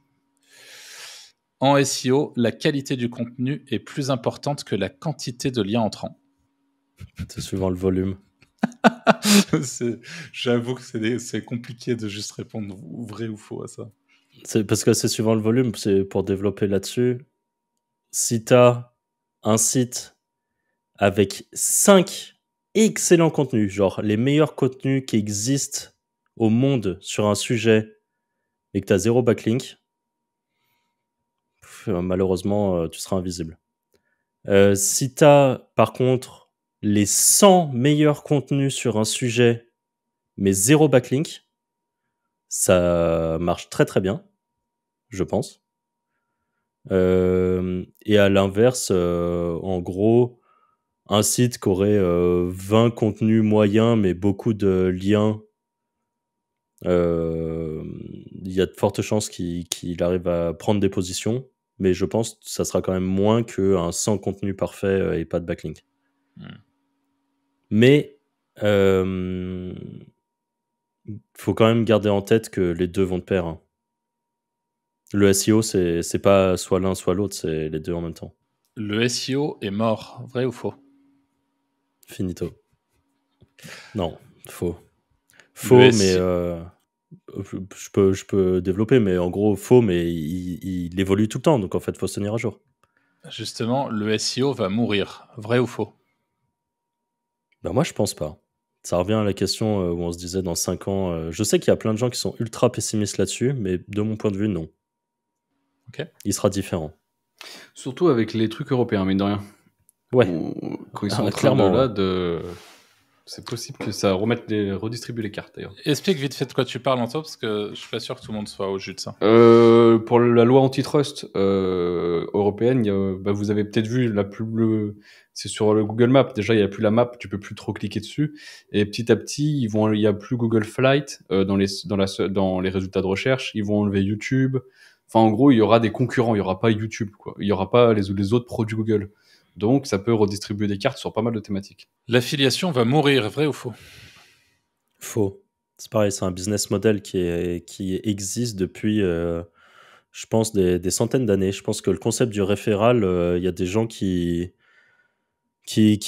En SEO, la qualité du contenu est plus importante que la quantité de liens entrants. C'est suivant le volume. J'avoue que c'est compliqué de juste répondre vrai ou faux à ça. C'est parce que c'est suivant le volume. C'est pour développer là-dessus. Si tu as un site avec 5 excellents contenus, genre les meilleurs contenus qui existent au monde sur un sujet, et que tu as 0 backlink, malheureusement, tu seras invisible. Si tu as, par contre, les 100 meilleurs contenus sur un sujet, mais 0 backlink, ça marche très très bien, je pense. Et à l'inverse, en gros, un site qui aurait 20 contenus moyens, mais beaucoup de liens, il y a de fortes chances qu'il arrive à prendre des positions, mais je pense que ça sera quand même moins qu'un 100 contenu parfait et pas de backlink. Mais faut quand même garder en tête que les deux vont de pair. Le SEO, c'est pas soit l'un soit l'autre, c'est les deux en même temps. Le SEO est mort, vrai ou faux? Finito. Non, faux. Faux, mais je peux développer, mais en gros, faux, mais il évolue tout le temps, donc en fait, il faut se tenir à jour. Justement, le SEO va mourir, vrai ou faux? Ben moi, je pense pas. Ça revient à la question où on se disait dans 5 ans. Je sais qu'il y a plein de gens qui sont ultra pessimistes là-dessus, mais de mon point de vue, non. Ok. Il sera différent. Surtout avec les trucs européens, mine de rien. Ouais. Quand ils sont en train clairement, de C'est possible que ça redistribue les cartes d'ailleurs. Explique vite fait de quoi tu parles, Anto, parce que je suis pas sûr que tout le monde soit au jus de ça. Pour la loi antitrust européenne, vous avez peut-être vu c'est sur le Google Maps. Déjà, il n'y a plus la map, tu peux plus trop cliquer dessus. Et petit à petit, il n'y a plus Google Flight dans les résultats de recherche. Ils vont enlever YouTube. Enfin, en gros, il y aura des concurrents. Il n'y aura pas YouTube, quoi. Il n'y aura pas les autres produits Google. Donc, ça peut redistribuer des cartes sur pas mal de thématiques. L'affiliation va mourir, vrai ou faux? Faux. C'est pareil, c'est un business model qui existe depuis, je pense, des centaines d'années. Je pense que le concept du référal, il y a des gens qui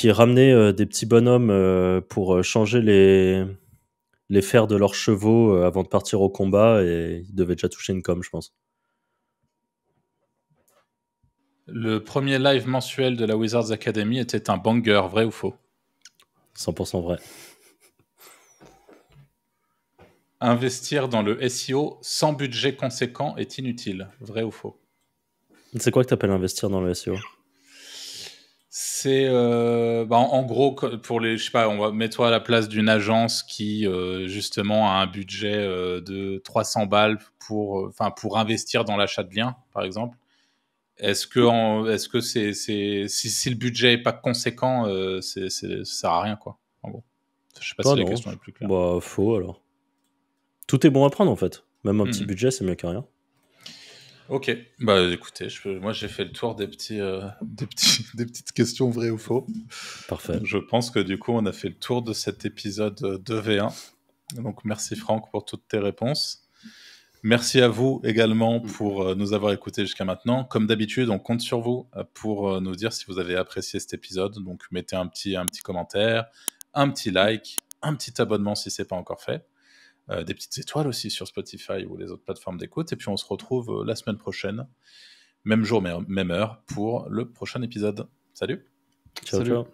ramenaient des petits bonhommes pour changer les fers de leurs chevaux avant de partir au combat, et ils devaient déjà toucher une com, je pense. Le premier live mensuel de la Wizards Academy était un banger, vrai ou faux? 100% vrai. Investir dans le SEO sans budget conséquent est inutile, vrai ou faux? C'est quoi que tu appelles investir dans le SEO? C'est en gros pour les, je sais pas, mets-toi à la place d'une agence qui justement a un budget de 300 balles pour investir dans l'achat de liens, par exemple. Est-ce que si le budget est pas conséquent, ça sert à rien, quoi, en gros. Je sais pas si la question est plus claire. Bah, faux alors. Tout est bon à prendre en fait. Même un petit budget, c'est mieux que rien. Ok, bah écoutez, moi j'ai fait le tour des petites questions vraies ou faux. Parfait. Je pense que du coup on a fait le tour de cet épisode 2v1. Donc merci Franck pour toutes tes réponses. Merci à vous également pour nous avoir écoutés jusqu'à maintenant. Comme d'habitude, on compte sur vous pour nous dire si vous avez apprécié cet épisode. Donc mettez un petit commentaire, un petit like, un petit abonnement si c'est pas encore fait. Des petites étoiles aussi sur Spotify ou les autres plateformes d'écoute. Et puis on se retrouve la semaine prochaine, même jour, même heure, pour le prochain épisode. Salut. Ciao.